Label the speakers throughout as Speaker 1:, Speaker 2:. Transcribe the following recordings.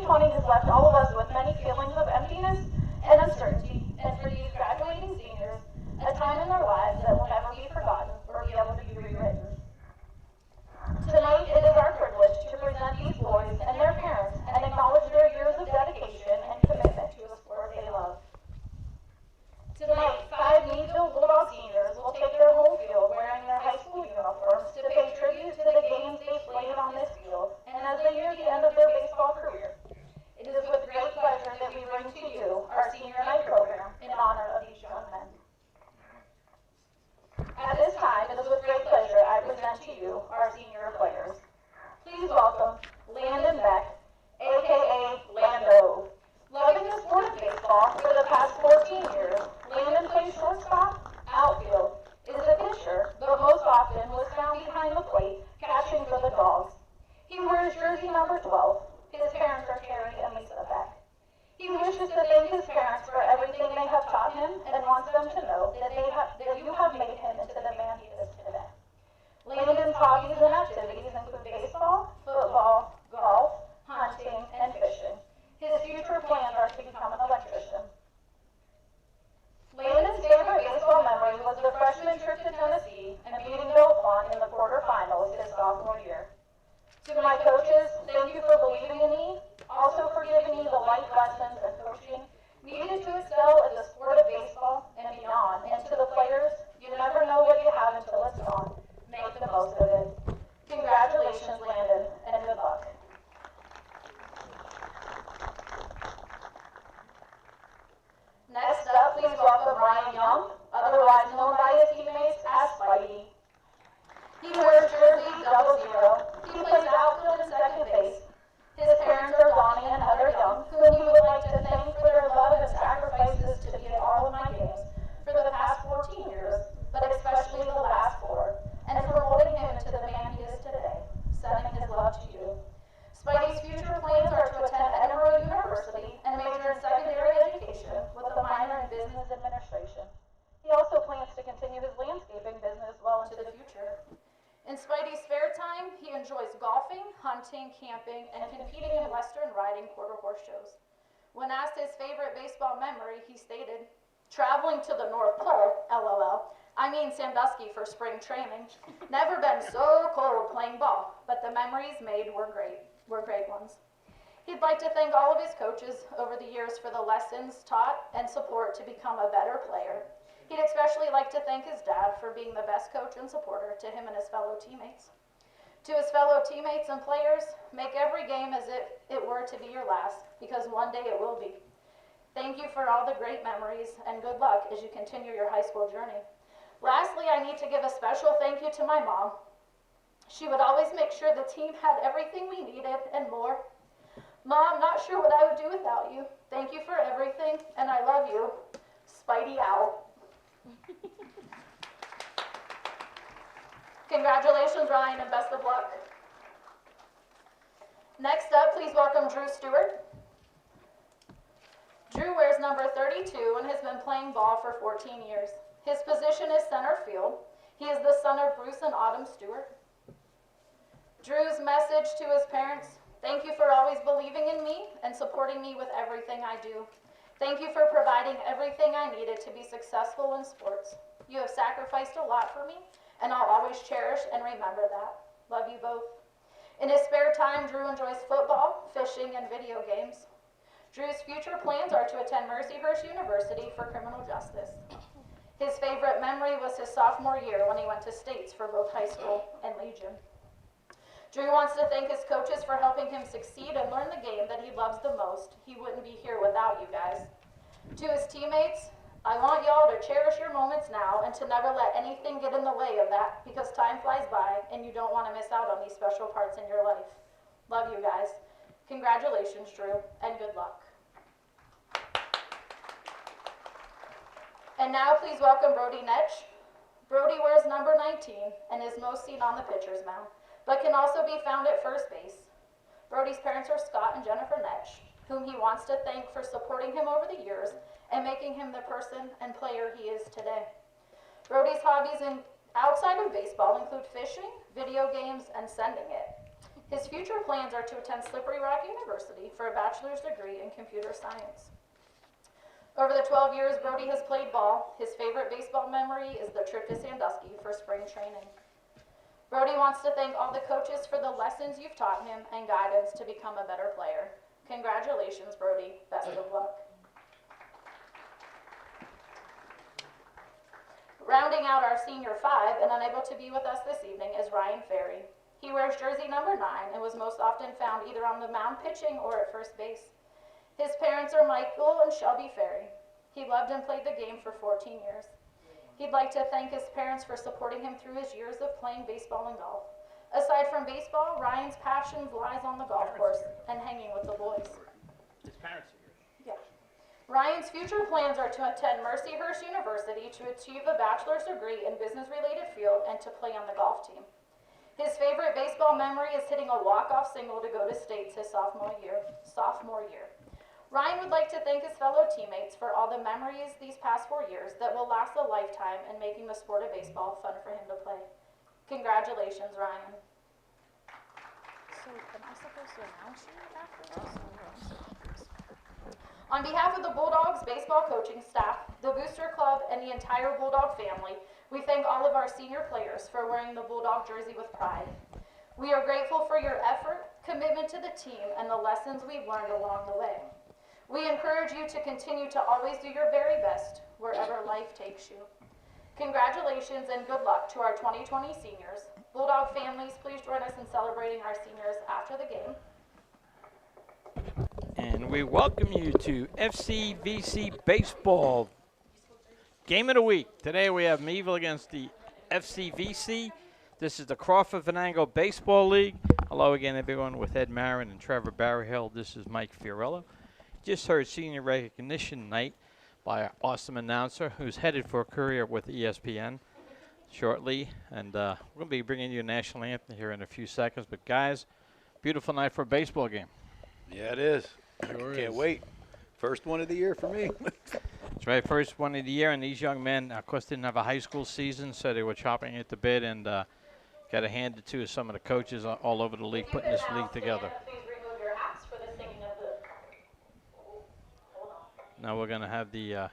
Speaker 1: 2020 has left all of us with many feelings of emptiness and uncertainty, and for these graduating seniors, a time in their lives that will never be forgotten or be able to be rewritten. Tonight, it is our privilege to present these boys and their parents and acknowledge their years of dedication and commitment to a sport they love. Tonight, 5 Meadville Bulldog seniors will take their home field wearing their high school uniforms to pay tribute to the games they played on this field, and as they near the end of their baseball career, it is with great pleasure that we bring to you our senior night program in honor of these young men. At this time, it is with great pleasure I present to you our senior players. Please welcome Landon Beck, aka Lando. Loving the sport of baseball for the past 14 years, Landon plays shortstop, outfield, is a pitcher, but most often was found behind the plate, catching for the Dogs. He wears jersey number 12. His parents are Terry and Lisa Beck. He wishes to thank his parents for everything they have taught him and wants them to know that you have made him into the man he is today. Landon's hobbies and activities include baseball, football, golf, hunting, and fishing. His future plans are to become an electrician. Landon's favorite baseball memory was the freshman trip to Tennessee and beating Belmont in the quarterfinals his sophomore year. To my coaches, thank you for believing in me, also for giving me the life lessons and coaching needed to excel at the sport of baseball and beyond. And to the players, you never know what you have until it's gone. Make the most of it. Congratulations, Landon, and good luck. Next up, please welcome Ryan Young, otherwise known by his teammates as Spidey. He wears jersey 00. He plays outfield and second base. His parents are Donnie and Heather Young, whom he would like to thank for their love and sacrifices to be at all of my games for the past 14 years, but especially the last 4, and for molding him into the man he is today, sending his love to you. Spidey's future plans are to attend Edinburgh University and major in secondary education with a minor in business administration. He also plans to continue his landscaping business well into the future. In Spidey's spare time, he enjoys golfing, hunting, camping, and competing in Western riding quarter horse shows. When asked his favorite baseball memory, he stated, "Traveling to the North Pole, LOL. I mean Sandusky for spring training. Never been so cold playing ball, but the memories made were great ones." He'd like to thank all of his coaches over the years for the lessons taught and support to become a better player. He'd especially like to thank his dad for being the best coach and supporter to him and his fellow teammates. To his fellow teammates and players, make every game as if it were to be your last, because one day it will be. Thank you for all the great memories, and good luck as you continue your high school journey. Lastly, I need to give a special thank you to my mom. She would always make sure the team had everything we needed and more. Mom, not sure what I would do without you. Thank you for everything, and I love you. Spidey out. Congratulations, Ryan, and best of luck. Next up, please welcome Drew Stewart. Drew wears number 32 and has been playing ball for 14 years. His position is center field. He is the son of Bruce and Autumn Stewart. Drew's message to his parents: thank you for always believing in me and supporting me with everything I do. Thank you for providing everything I needed to be successful in sports. You have sacrificed a lot for me, and I'll always cherish and remember that. Love you both. In his spare time, Drew enjoys football, fishing, and video games. Drew's future plans are to attend Mercyhurst University for criminal justice. His favorite memory was his sophomore year when he went to states for both high school and Legion. Drew wants to thank his coaches for helping him succeed and learn the game that he loves the most. He wouldn't be here without you guys. To his teammates, I want y'all to cherish your moments now and to never let anything get in the way of that, because time flies by and you don't want to miss out on these special parts in your life. Love you guys. Congratulations, Drew, and good luck. And now please welcome Brody Netsch. Brody wears number 19 and is most seen on the pitcher's mound, but can also be found at first base. Brody's parents are Scott and Jennifer Netsch, whom he wants to thank for supporting him over the years and making him the person and player he is today. Brody's hobbies outside of baseball include fishing, video games, and sending it. His future plans are to attend Slippery Rock University for a bachelor's degree in computer science. Over the 12 years Brody has played ball, his favorite baseball memory is the trip to Sandusky for spring training. Brody wants to thank all the coaches for the lessons you've taught him and guidance to become a better player. Congratulations, Brody. Best of luck. Rounding out our senior 5 and unable to be with us this evening is Ryan Ferry. He wears jersey number 9 and was most often found either on the mound pitching or at first base. His parents are Michael and Shelby Ferry. He loved and played the game for 14 years. He'd like to thank his parents for supporting him through his years of playing baseball and golf. Aside from baseball, Ryan's passion lies on the golf course and hanging with the boys.
Speaker 2: His parents are here.
Speaker 1: Yeah. Ryan's future plans are to attend Mercyhurst University to achieve a bachelor's degree in business-related field and to play on the golf team. His favorite baseball memory is hitting a walk-off single to go to states his sophomore year. Ryan would like to thank his fellow teammates for all the memories these past 4 years that will last a lifetime in making the sport of baseball fun for him to play. Congratulations, Ryan.
Speaker 3: So am I supposed to announce you after this?
Speaker 1: On behalf of the Bulldogs baseball coaching staff, the Booster Club, and the entire Bulldog family, we thank all of our senior players for wearing the Bulldog jersey with pride. We are grateful for your effort, commitment to the team, and the lessons we've learned along the way. We encourage you to continue to always do your very best wherever life takes you. Congratulations and good luck to our 2020 seniors. Bulldog families, please join us in celebrating our seniors after the game.
Speaker 2: And we welcome you to FCVC Baseball Game of the Week. Today we have Meadville against the FCVC. This is the Crawford Venango Baseball League. Hello again, everyone, with Ed Marin and Trevor Barryhill. This is Mike Fiorello. Just heard senior recognition night by our awesome announcer who's headed for a career with ESPN shortly. And we're going to be bringing you a national anthem here in a few seconds. But, guys, beautiful night for a baseball game.
Speaker 4: Yeah, it is.
Speaker 5: Sure
Speaker 4: Can't
Speaker 5: is.
Speaker 4: wait. First one of the year for me.
Speaker 2: That's right, first one of the year. And these young men, of course, didn't have a high school season, so they were chopping at the bit. And got to hand it to some of the coaches all over the league putting this league together. Now we're going to have the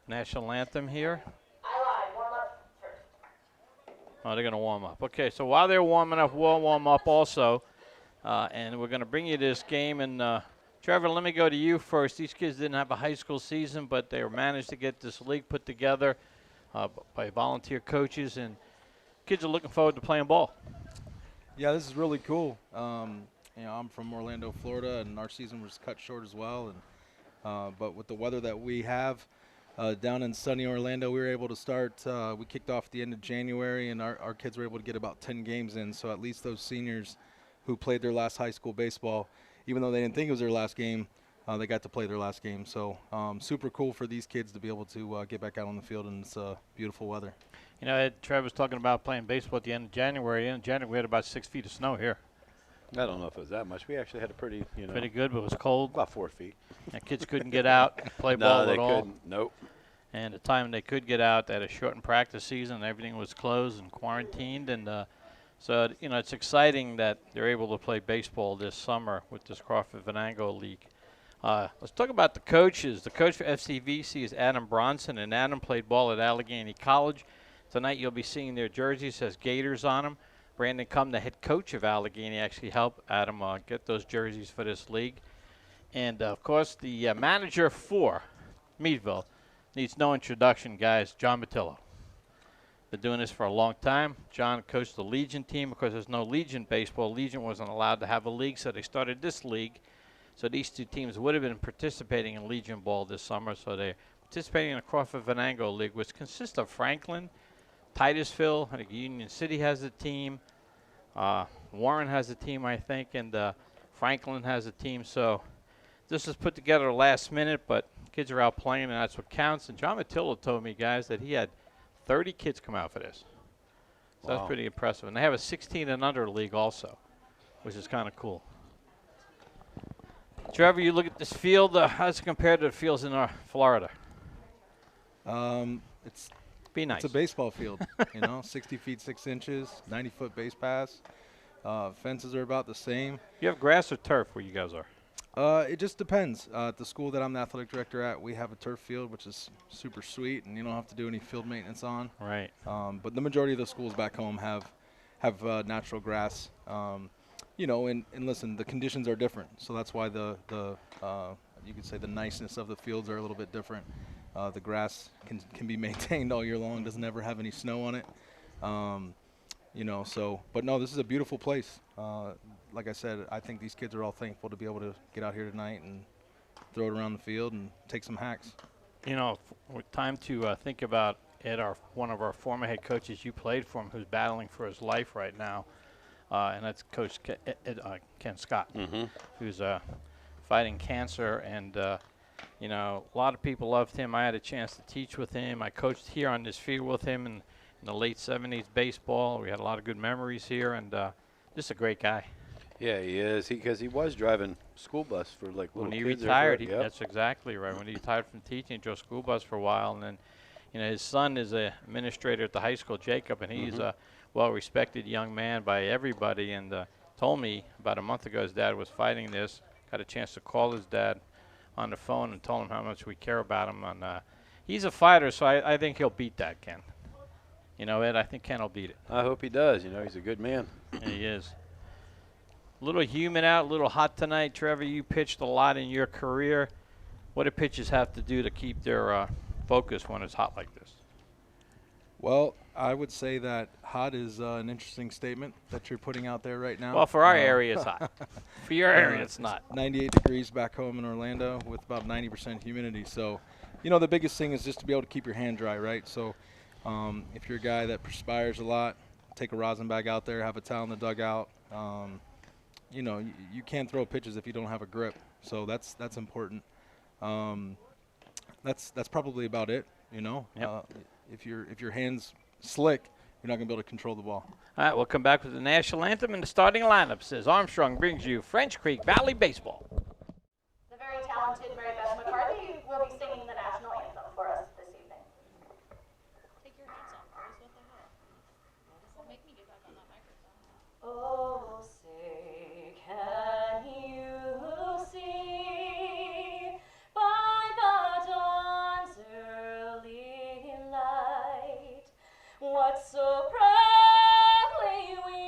Speaker 2: national anthem here.
Speaker 1: I lied. Warm up first.
Speaker 2: Oh, they're going to warm up. Okay, so while they're warming up, we'll warm up also. And we're going to bring you this game. And, Trevor, let me go to you first. These kids didn't have a high school season, but they managed to get this league put together by volunteer coaches. And kids are looking forward to playing ball.
Speaker 5: Yeah, this is really cool. I'm from Orlando, Florida, and our season was cut short as well. But with the weather that we have down in sunny Orlando, we were able to start. We kicked off at the end of January, and our kids were able to get about 10 games in. So at least those seniors who played their last high school baseball, even though they didn't think it was their last game, they got to play their last game. So super cool for these kids to be able to get back out on the field in this beautiful weather.
Speaker 2: You know, Trevor was talking about playing baseball at the end of January. In January, we had about 6 feet of snow here.
Speaker 4: I don't know if it was that much. We actually had a pretty,
Speaker 2: Pretty good, but it was cold.
Speaker 4: about 4 feet.
Speaker 2: And kids couldn't get out and play ball
Speaker 4: No,
Speaker 2: at
Speaker 4: they
Speaker 2: all.
Speaker 4: couldn't. Nope.
Speaker 2: And the time they could get out, they had a shortened practice season. Everything was closed and quarantined. And so, it's exciting that they're able to play baseball this summer with this Crawford Venango League. Let's talk about the coaches. The coach for FCVC is Adam Bronson, and Adam played ball at Allegheny College. Tonight you'll be seeing their jerseys, has Gators on them. Brandon Cum, the head coach of Allegheny, actually helped Adam get those jerseys for this league. And, of course, the manager for Meadville needs no introduction, guys, John Matillo. Been doing this for a long time. John coached the Legion team. Of course, there's no Legion baseball. Legion wasn't allowed to have a league, so they started this league. So these two teams would have been participating in Legion ball this summer. So they're participating in the Crawford Venango League, which consists of Franklin, Titusville, I think Union City has a team. Warren has a team, I think, and Franklin has a team. So this was put together last minute, but kids are out playing, and that's what counts. And John Matillo told me, guys, that he had 30 kids come out for this. So that's pretty impressive. And they have a 16 and under league also, which is kind of cool. Trevor, you look at this field. How does it compare to the fields in Florida?
Speaker 5: It's
Speaker 2: Be nice.
Speaker 5: It's a baseball field, 60 feet 6 inches, 90-foot base pass. Fences are about the same.
Speaker 2: You have grass or turf where you guys are?
Speaker 5: It just depends. At the school that I'm the athletic director at, we have a turf field, which is super sweet, and you don't have to do any field maintenance on.
Speaker 2: Right.
Speaker 5: But the majority of the schools back home have natural grass. You know, and listen, the conditions are different, so that's why the you could say the niceness of the fields are a little bit different. The grass can be maintained all year long, doesn't ever have any snow on it. You know, so, but no, this is a beautiful place. Like I said, I think these kids are all thankful to be able to get out here tonight and throw it around the field and take some hacks.
Speaker 2: You know, time to think about Ed, one of our former head coaches. You played for him, who's battling for his life right now, and that's Coach Ken Scott, who's fighting cancer. And you know, a lot of people loved him. I had a chance to teach with him. I coached here on this field with him in the late 70s baseball. We had a lot of good memories here, and just a great guy.
Speaker 4: Yeah, he is. Because he was driving school bus for like little
Speaker 2: When he
Speaker 4: kids.
Speaker 2: retired, that's exactly right. When he retired from teaching, he drove school bus for a while, and then, you know, his son is an administrator at the high school, Jacob, and he's a well-respected young man by everybody. And told me about a month ago his dad was fighting this. Got a chance to call his dad on the phone and told him how much we care about him. And he's a fighter, so I think he'll beat that, Ken. You know, Ed, I think Ken will beat it.
Speaker 4: I hope he does. You know, he's a good man.
Speaker 2: Yeah, he is. A little humid out, a little hot tonight. Trevor, you pitched a lot in your career. What do pitchers have to do to keep their focus when it's hot like this?
Speaker 5: Well, I would say that hot is an interesting statement that you're putting out there right now.
Speaker 2: Well, for our area, it's hot. For your area, it's not.
Speaker 5: 98 degrees back home in Orlando with about 90% humidity. So, you know, the biggest thing is just to be able to keep your hand dry, right? So if you're a guy that perspires a lot, take a rosin bag out there, have a towel in the dugout. You know, you can't throw pitches if you don't have a grip. So that's important. That's probably about it, you know.
Speaker 2: Yep.
Speaker 5: If your hand's slick, you're not going to be able to control the ball.
Speaker 2: All right, we'll come back with the national anthem and the starting lineup. Says Armstrong brings you French Creek Valley Baseball.
Speaker 1: The very talented Mary Beth McCarthy will be singing the national anthem for us this evening.
Speaker 3: Take your hats off, boys. What the hell? Don't make me get back on that microphone.
Speaker 1: Oh, say, can you see by the dawn's early light what so proudly we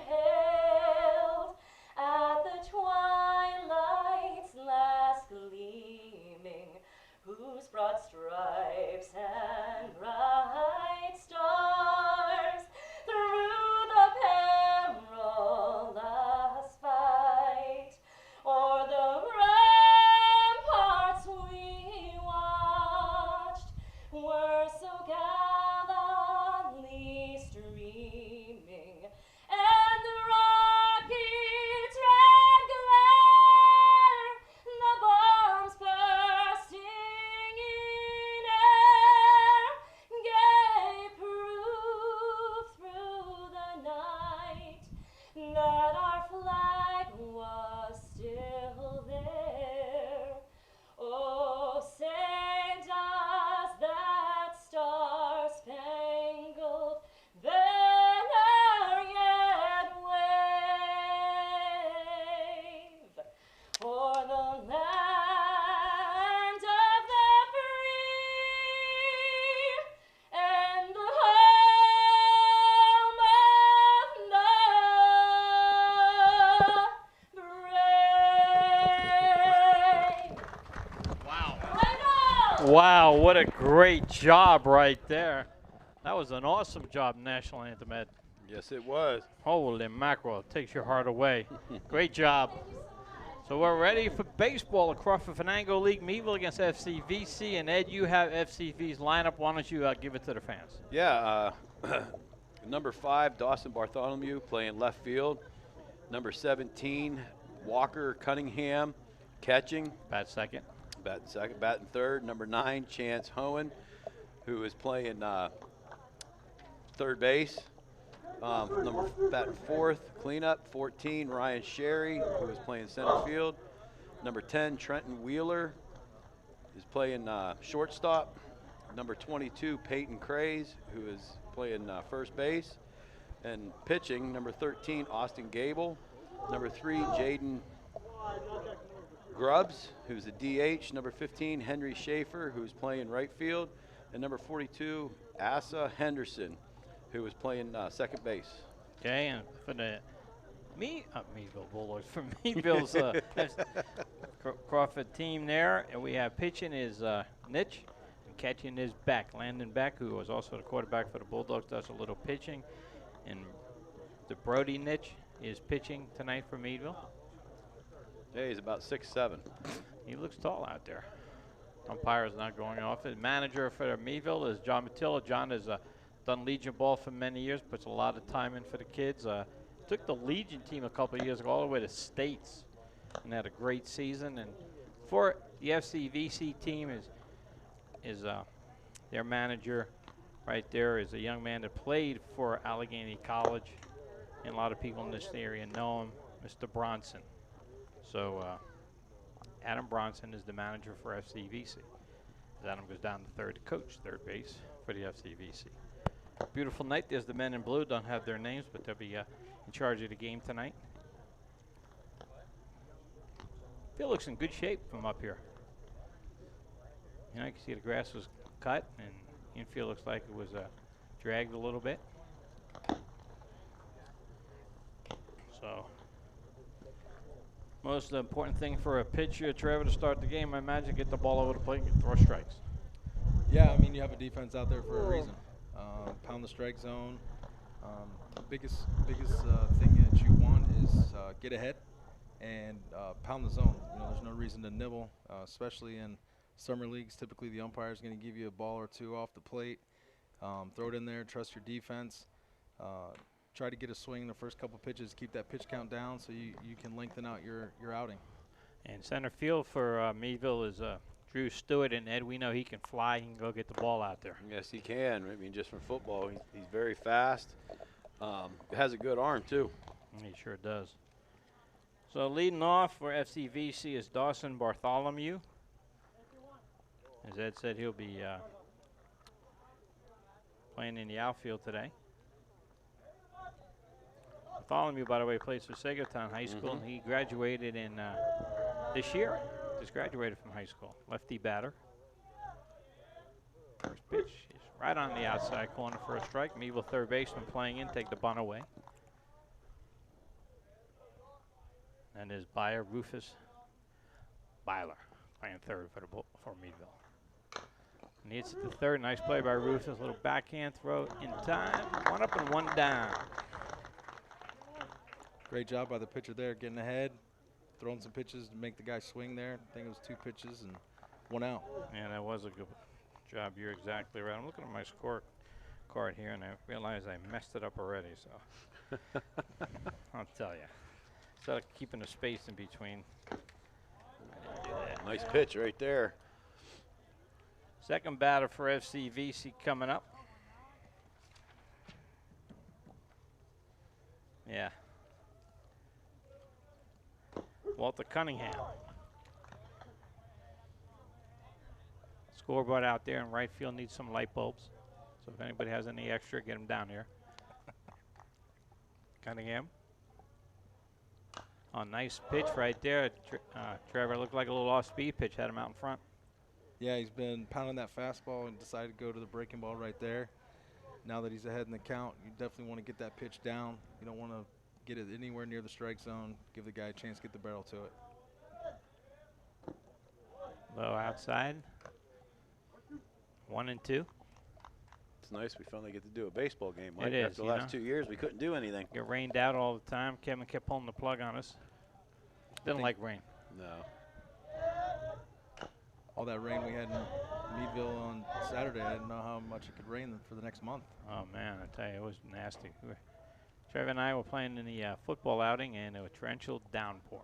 Speaker 1: hailed at the twilight's last gleaming, whose broad stripes and bright stars through the perilous fight o'er the ramparts we watched were so gallantly streaming, and the rocket's red glare, the bombs bursting in air, gave proof through the night that our flag was still there. Oh, say does that star-spangled banner yet wave o'er the land of the free and the home of the brave.
Speaker 2: Wow.
Speaker 1: Venango!
Speaker 2: Wow, what a great job right there. That was an awesome job, national anthem, Ed.
Speaker 4: Yes, it was.
Speaker 2: Holy mackerel, it takes your heart away. Great job. So we're ready for baseball. The Crawford Venango League, Meadville against FCVC. And Ed, you have FCV's lineup. Why don't you give it to the fans?
Speaker 4: Yeah, number 5, Dawson Bartholomew playing left field. Number 17, Walker Cunningham catching.
Speaker 2: Bat second.
Speaker 4: Batting second, batting third. Number 9, Chance Hohen, who is playing third base. Batting fourth, cleanup. 14, Ryan Sherry, who is playing center field. Number 10, Trenton Wheeler is playing shortstop. Number 22, Peyton Craze, who is playing first base. And pitching, number 13, Austin Gable. Number 3, Jaden Grubbs, who's a DH. Number 15, Henry Schaefer, who's playing right field. And number 42, Asa Henderson, who was playing second base.
Speaker 2: Okay, and for the Meadville Bulldogs, for Meadville's Crawford team there, and we have pitching is Nitch, and catching is Beck. Landon Beck, who was also the quarterback for the Bulldogs, does a little pitching. And the Brody Nitch is pitching tonight for Meadville.
Speaker 4: Yeah, he's about 6'7".
Speaker 2: He looks tall out there. Umpire is not going off. The manager for Meadville is John Matillo. John has done Legion ball for many years, puts a lot of time in for the kids. Took the Legion team a couple of years ago all the way to states and had a great season. And for the FCVC team is their manager right there is a young man that played for Allegheny College, and a lot of people in this area know him, Mr. Bronson. So Adam Bronson is the manager for FCVC. Adam goes down to third to coach third base for the FCVC. Beautiful night. There's the men in blue. Don't have their names, but they'll be in charge of the game tonight. Field looks in good shape from up here. You know, you can see the grass was cut, and infield looks like it was dragged a little bit. So, most important thing for a pitcher, Trevor, to start the game, I imagine, get the ball over the plate and throw strikes.
Speaker 5: Yeah, I mean, you have a defense out there for a reason. Pound the strike zone. The biggest thing that you want is get ahead and pound the zone. You know, there's no reason to nibble, especially in summer leagues. Typically, the umpire is going to give you a ball or two off the plate. Throw it in there. Trust your defense. Try to get a swing in the first couple pitches. Keep that pitch count down so you can lengthen out your outing.
Speaker 2: And center field for Meadville is Drew Stewart, and Ed, we know he can fly. He can go get the ball out there.
Speaker 4: Yes, he can. I mean, just from football, he's very fast. Has a good arm, too.
Speaker 2: He sure does. So leading off for FCVC is Dawson Bartholomew. As Ed said, he'll be playing in the outfield today. Bartholomew, by the way, plays for Sagertown High School, and he graduated in this year. Just graduated from high school. Lefty batter. First pitch is right on the outside corner for a strike. Meadville third baseman playing in, take the bunt away. And is Rufus Byler playing third for Meadville. And he hits it to third. Nice play by Rufus. Little backhand throw in time. One up and one down.
Speaker 5: Great job by the pitcher there, getting ahead, throwing some pitches to make the guy swing there. I think it was 2 pitches and 1 out.
Speaker 2: Yeah, that was a good job. You're exactly right. I'm looking at my score card here, and I realize I messed it up already. So I'll tell you. Instead of keeping the space in between, I didn't do that.
Speaker 4: Nice pitch right there.
Speaker 2: Second batter for FCVC coming up. Yeah. Walter Cunningham. Scoreboard out there in right field needs some light bulbs. So if anybody has any extra, get them down here. Cunningham. Oh, nice pitch right there. Trevor looked like a little off-speed pitch, had him out in front.
Speaker 5: Yeah, he's been pounding that fastball and decided to go to the breaking ball right there. Now that he's ahead in the count, you definitely want to get that pitch down. You don't want to get it anywhere near the strike zone. Give the guy a chance to get the barrel to it.
Speaker 2: Low outside. 1 and 2.
Speaker 4: It's nice we finally get to do a baseball game, Mike.
Speaker 2: It is,
Speaker 4: After the last 2 years, we couldn't do anything.
Speaker 2: Get rained out all the time. Kevin kept pulling the plug on us. Didn't like rain.
Speaker 4: No.
Speaker 5: All that rain we had in Meadville on Saturday, I didn't know how much it could rain for the next month.
Speaker 2: Oh, man, I tell you, it was nasty. Trevor and I were playing in the football outing, and it was torrential downpour.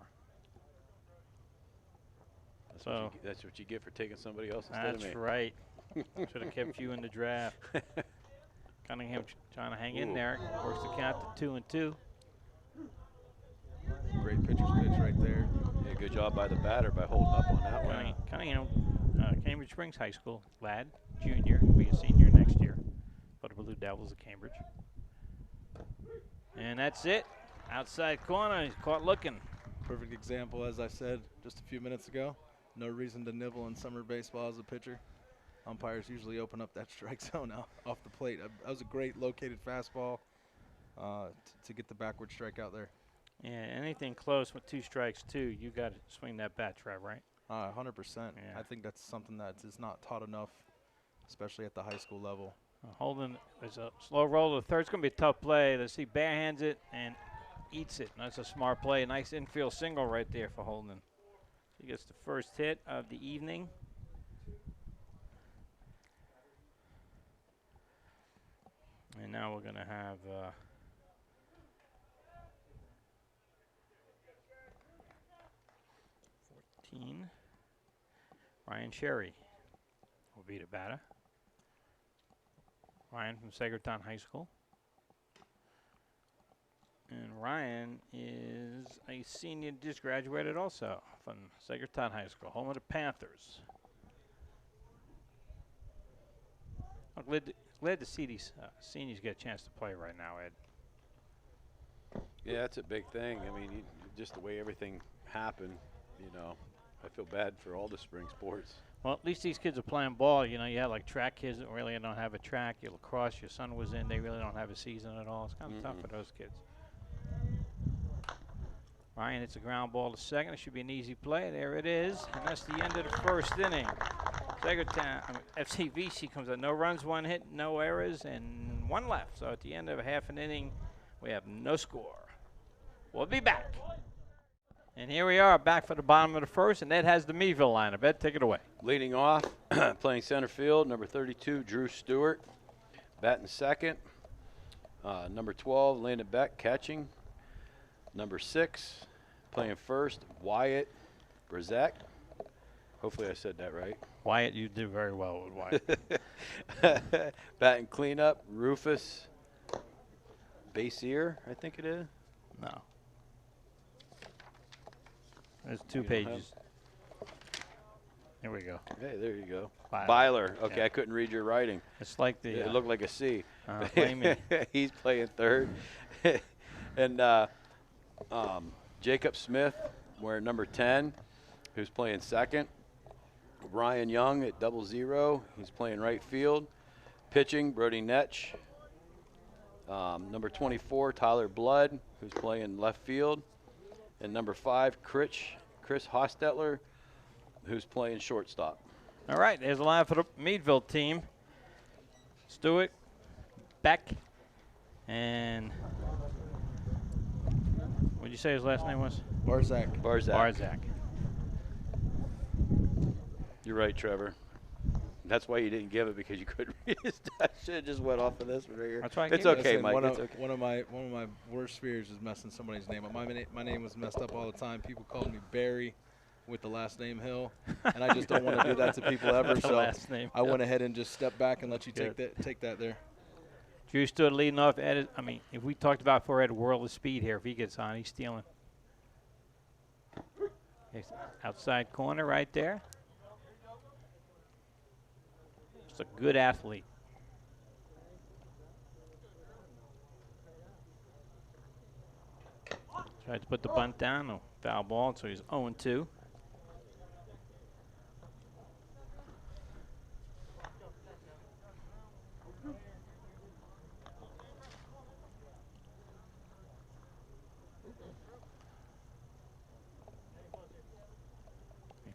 Speaker 4: That's what you get for taking somebody else instead of me.
Speaker 2: That's right. Should have kept you in the draft. Cunningham trying to hang in there. Works the count to 2 and 2.
Speaker 5: Great pitcher's pitch right there.
Speaker 4: Yeah, good job by the batter by holding up on that one.
Speaker 2: Cunningham, Cambridge Springs High School lad, junior, will be a senior next year. For the Blue Devils of Cambridge. And that's it. Outside corner, he's caught looking.
Speaker 5: Perfect example, as I said just a few minutes ago. No reason to nibble in summer baseball as a pitcher. Umpires usually open up that strike zone off the plate. That was a great located fastball to get the backward strike out there.
Speaker 2: Yeah, anything close with 2 strikes, too, you got to swing that bat, Trev, right?
Speaker 5: 100%.
Speaker 2: Yeah.
Speaker 5: I think that's something that is not taught enough, especially at the high school level.
Speaker 2: Holden is a slow roll to third. It's going to be a tough play. Let's see, barehands it and eats it. That's a smart play. Nice infield single right there for Holden. He gets the first hit of the evening. And now we're going to have 14. Ryan Sherry will be the batter. Ryan from Sagertown High School. And Ryan is a senior, just graduated also from Sagertown High School, home of the Panthers. I'm glad to see these seniors get a chance to play right now, Ed.
Speaker 4: Yeah, that's a big thing. I mean, just the way everything happened, I feel bad for all the spring sports.
Speaker 2: Well, at least these kids are playing ball. You had like track kids that really don't have a track. Your lacrosse, your son was in, they really don't have a season at all. It's kind of tough for those kids. Ryan hits a ground ball to second. It should be an easy play. There it is. And that's the end of the first inning. FCVC comes out. No runs, 1 hit, no errors, and 1 left. So at the end of a half an inning, we have no score. We'll be back. And here we are back for the bottom of the first, and Ed has the Meadville lineup. Ed, take it away.
Speaker 4: Leading off, playing center field, number 32, Drew Stewart. Batting second, number 12, Landon Beck, catching. Number 6, playing first, Wyatt Brzak. Hopefully I said that right.
Speaker 2: Wyatt, you did very well with Wyatt.
Speaker 4: Batting cleanup, Rufus Basier, I think it is.
Speaker 2: No. There's 2 pages. Here we go.
Speaker 4: Hey, there you go.
Speaker 2: Byler.
Speaker 4: Byler. Okay,
Speaker 2: Yeah.
Speaker 4: I couldn't read your writing.
Speaker 2: It's like the.
Speaker 4: It looked like a C.
Speaker 2: Blame me.
Speaker 4: He's playing third. And Jacob Smith, wearing number 10, who's playing second. Ryan Young at 00. He's playing right field. Pitching, Brody Netsch. Number 24, Tyler Blood, who's playing left field. And number 5, Chris Hostetler, who's playing shortstop.
Speaker 2: All right, there's a line for the Meadville team. Stewart, Beck, and what did you say his last name was?
Speaker 5: Barzak.
Speaker 4: You're right, Trevor. That's why you didn't give it, because you couldn't read it. I should have just went off of this right here.
Speaker 2: That's why I
Speaker 4: It's
Speaker 2: gave it.
Speaker 4: okay,
Speaker 5: Listen,
Speaker 4: Mike.
Speaker 5: One
Speaker 4: It's
Speaker 5: of,
Speaker 4: okay.
Speaker 5: one of my worst fears is messing somebody's name up. My name was messed up all the time. People called me Barry with the last name Hill, and I just don't want to do that to people ever.
Speaker 2: The
Speaker 5: So
Speaker 2: last name
Speaker 5: I went ahead and just stepped back and let you
Speaker 2: Good.
Speaker 5: take that there.
Speaker 2: Drew Stewart leading off. Ed, I mean, if we talked about before, Ed, a world of speed here. If he gets on, he's stealing. He's outside corner right there. Just a good athlete. Tried to put the bunt down, no foul ball, so he's 0-2. Here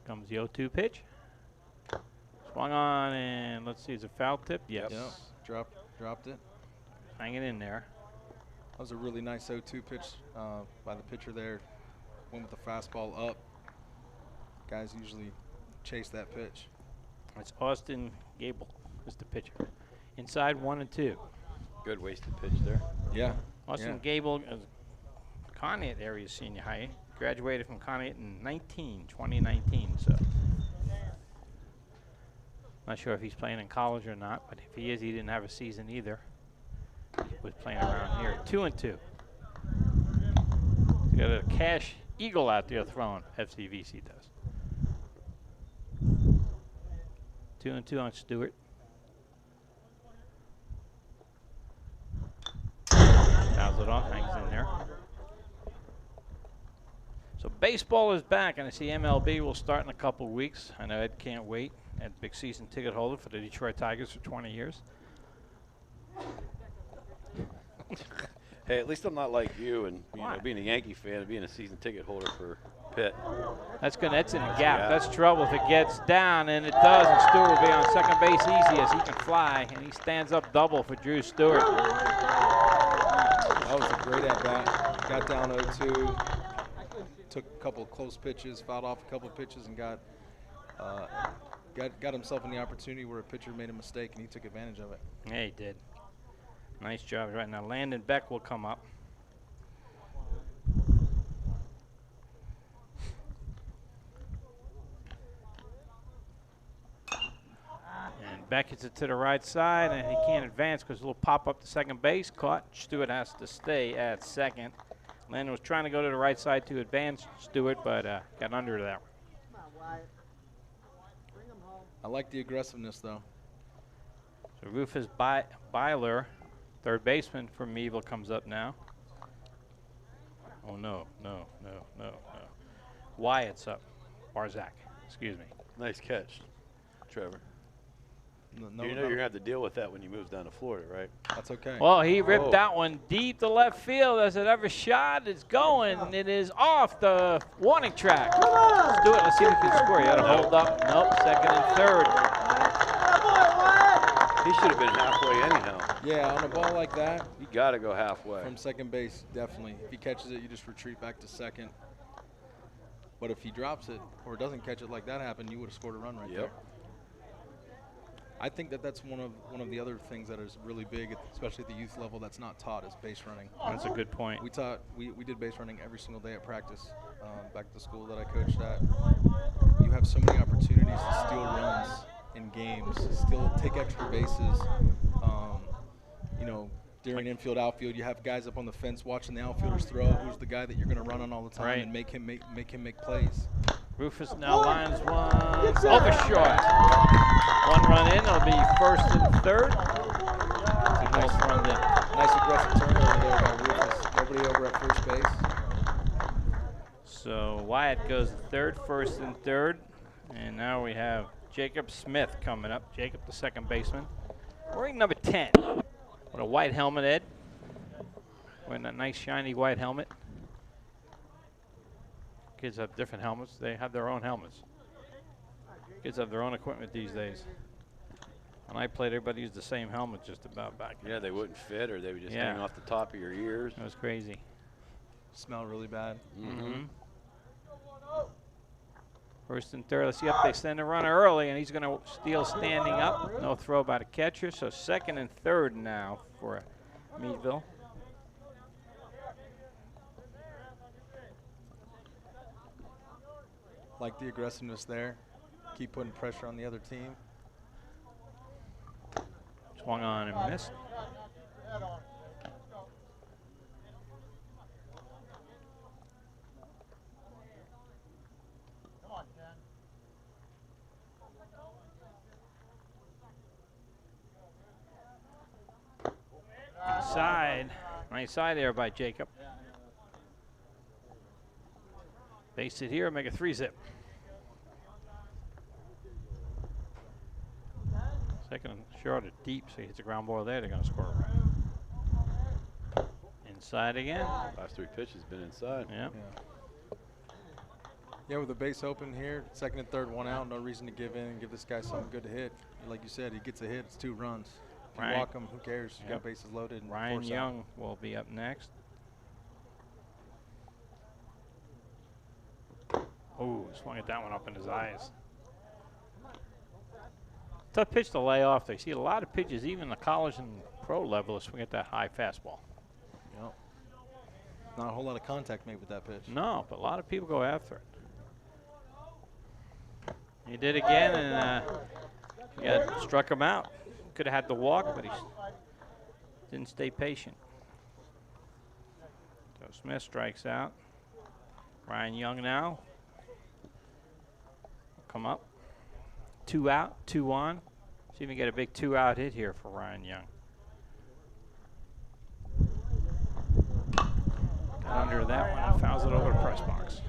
Speaker 2: comes the 0-2 pitch. Swung on, and let's see, is it foul tip? Yes.
Speaker 5: Yep. Dropped it.
Speaker 2: Hanging in there.
Speaker 5: That was a really nice 0-2 pitch by the pitcher there. Went with the fastball up. Guys usually chase that pitch.
Speaker 2: It's Austin Gable is the pitcher. Inside 1-2.
Speaker 4: Good wasted pitch there.
Speaker 5: Yeah.
Speaker 2: Austin
Speaker 5: Yeah.
Speaker 2: Gable is Conneaut area senior high. Graduated from Conneaut in 2019. So not sure if he's playing in college or not, but if he is, he didn't have a season either. He was playing around here. 2-2. He's got a cash eagle out there throwing. FCVC does. 2-2 on Stewart. Fouls fouls it off, hangs in there. So baseball is back, and I see MLB will start in a couple weeks. I know Ed can't wait. Ed, big season ticket holder for the Detroit Tigers for 20 years.
Speaker 4: Hey, at least I'm not like you and
Speaker 2: Why?
Speaker 4: being a Yankee fan and being a season ticket holder for Pitt.
Speaker 2: That's good. That's in the gap. That's trouble if it gets down, and it does. And Stewart will be on second base easy as he can fly, and he stands up double for Drew Stewart.
Speaker 5: That was a great at-bat. Got down 0-2. Took a couple of close pitches, fouled off a couple of pitches, and got himself in the opportunity where a pitcher made a mistake, and he took advantage of it.
Speaker 2: Yeah, he did. Nice job right now. Landon Beck will come up. And Beck hits it to the right side, and he can't advance because a little pop up to second base. Caught. Stewart has to stay at second. Landon was trying to go to the right side to advance Stewart, but got under that.
Speaker 5: I like the aggressiveness, though.
Speaker 2: So Rufus Byler, third baseman for Meadville, comes up now. Oh, no. Wyatt's up. Barzak, excuse me.
Speaker 4: Nice catch, Trevor.
Speaker 5: No,
Speaker 4: You know you're going to have to deal with that when you move down to Florida, right?
Speaker 5: That's okay.
Speaker 2: Well, he ripped that one deep to left field. As it ever shot, it's going. It is off the warning track. Let's do it. Let's see if we can score. You got to hold up. Nope, second and third.
Speaker 4: He should have been halfway anyhow.
Speaker 5: Yeah, on a ball like that,
Speaker 4: You got to go halfway.
Speaker 5: from second base, definitely. If he catches it, you just retreat back to second. But if he drops it or doesn't catch it like that happened, you would have scored a run right there. I think that's one of the other things that is really big, especially at the youth level, that's not taught is base running.
Speaker 2: That's a good point.
Speaker 5: We did base running every single day at practice. Back at the school that I coached at, you have so many opportunities to steal runs in games, still take extra bases. During infield, outfield, you have guys up on the fence watching the outfielders throw. Who's the guy that you're going to run on all the time and make him make plays?
Speaker 2: Rufus now lines one over short. One run in. It'll be first and third.
Speaker 5: Nice aggressive turnover there by Rufus. Nobody over at first base.
Speaker 2: So Wyatt goes to third, first and third. And now we have Jacob Smith coming up. Jacob, the second baseman. Wearing number 10. With a white helmet, Ed. Wearing that nice shiny white helmet. Kids have different helmets. They have their own helmets. Kids have their own equipment these days. When I played, everybody used the same helmet just about back then.
Speaker 4: Yeah, they wouldn't fit, or they would just hang off the top of your ears.
Speaker 2: That was crazy.
Speaker 5: Smell really bad.
Speaker 2: Mm-hmm. First and third. Let's see if they send a runner early, and he's going to steal standing up. No throw by the catcher. So second and third now for Meadville.
Speaker 5: Like the aggressiveness there. Keep putting pressure on the other team.
Speaker 2: Swung on and missed. Inside. Nice side there by Jacob. Base it here, make a 3-zip. Second and short or deep, so he hits a ground ball there, they're going to score. Inside again.
Speaker 4: Last three pitches been inside.
Speaker 2: Yep.
Speaker 5: Yeah, with the base open here, second and third, one out, no reason to give in and give this guy something good to hit. Like you said, he gets a hit, it's 2 runs. If you walk him, who cares? You got bases loaded. And
Speaker 2: Ryan Young will be up next. Oh, swung at that one up in his eyes. Tough pitch to lay off there. You see a lot of pitches, even the college and pro level, swing at that high fastball.
Speaker 5: Yep. Not a whole lot of contact made with that pitch.
Speaker 2: No, but a lot of people go after it. He did again, and struck him out. Could have had the walk, but he didn't stay patient. So Smith strikes out. Ryan Young now. Come up. 2 out, 2 on. See if we get a big 2-out hit here for Ryan Young. Got under that one and fouls it over the press box.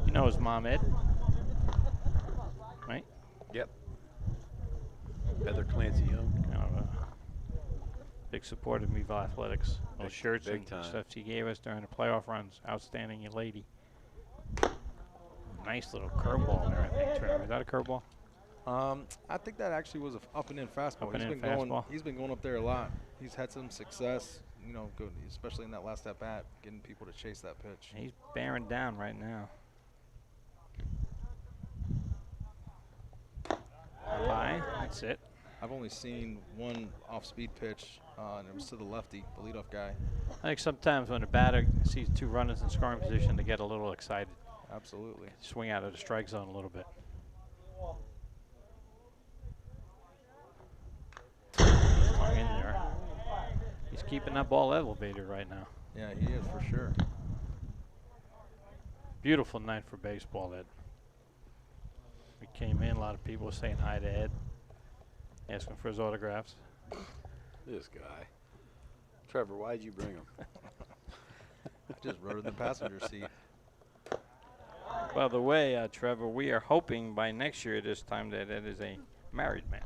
Speaker 2: You know his mom, Ed, right?
Speaker 4: Yep. Heather Clancy Young.
Speaker 2: Kind of a big supporter of Meadville Athletics. Those shirts
Speaker 4: big
Speaker 2: and
Speaker 4: time.
Speaker 2: stuff she gave us during the playoff runs. Outstanding lady. Nice little curveball there, I think, Trevor. Is that a curveball?
Speaker 5: I think that actually was a up and in fastball.
Speaker 2: Up and in fastball.
Speaker 5: He's been going up there a lot. He's had some success, you know, good, especially in that last at bat, getting people to chase that pitch.
Speaker 2: He's bearing down right now. High, that's it.
Speaker 5: I've only seen one off-speed pitch, and it was to the lefty, the leadoff guy.
Speaker 2: I think sometimes when a batter sees two runners in scoring position, they get a little excited.
Speaker 5: Absolutely.
Speaker 2: Swing out of the strike zone a little bit. Swung in there. He's keeping that ball elevated right now.
Speaker 5: Yeah, he is for sure.
Speaker 2: Beautiful night for baseball, Ed. We came in, a lot of people were saying hi to Ed, asking for his autographs.
Speaker 4: This guy. Trevor, why'd you bring him?
Speaker 5: I just rode in the passenger seat.
Speaker 2: By the way, Trevor, we are hoping by next year this time that Ed is a married man.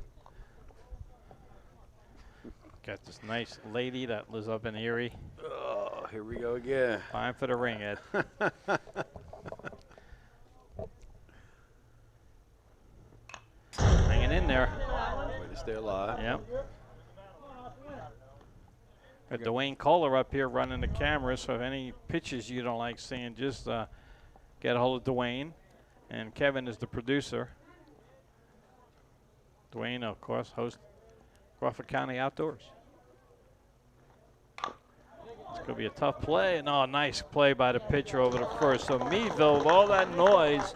Speaker 2: Got this nice lady that lives up in Erie.
Speaker 4: Oh, here we go again.
Speaker 2: Time for the ring, Ed. Hanging in there.
Speaker 4: Way to stay alive.
Speaker 2: Yep. Got Dwayne Kohler up here running the camera, so if any pitches you don't like seeing, just get a hold of Dwayne. And Kevin is the producer. Dwayne, of course, hosts Crawford County Outdoors. It's going to be a tough play. And, oh, nice play by the pitcher over the first. So Meadville, with all that noise,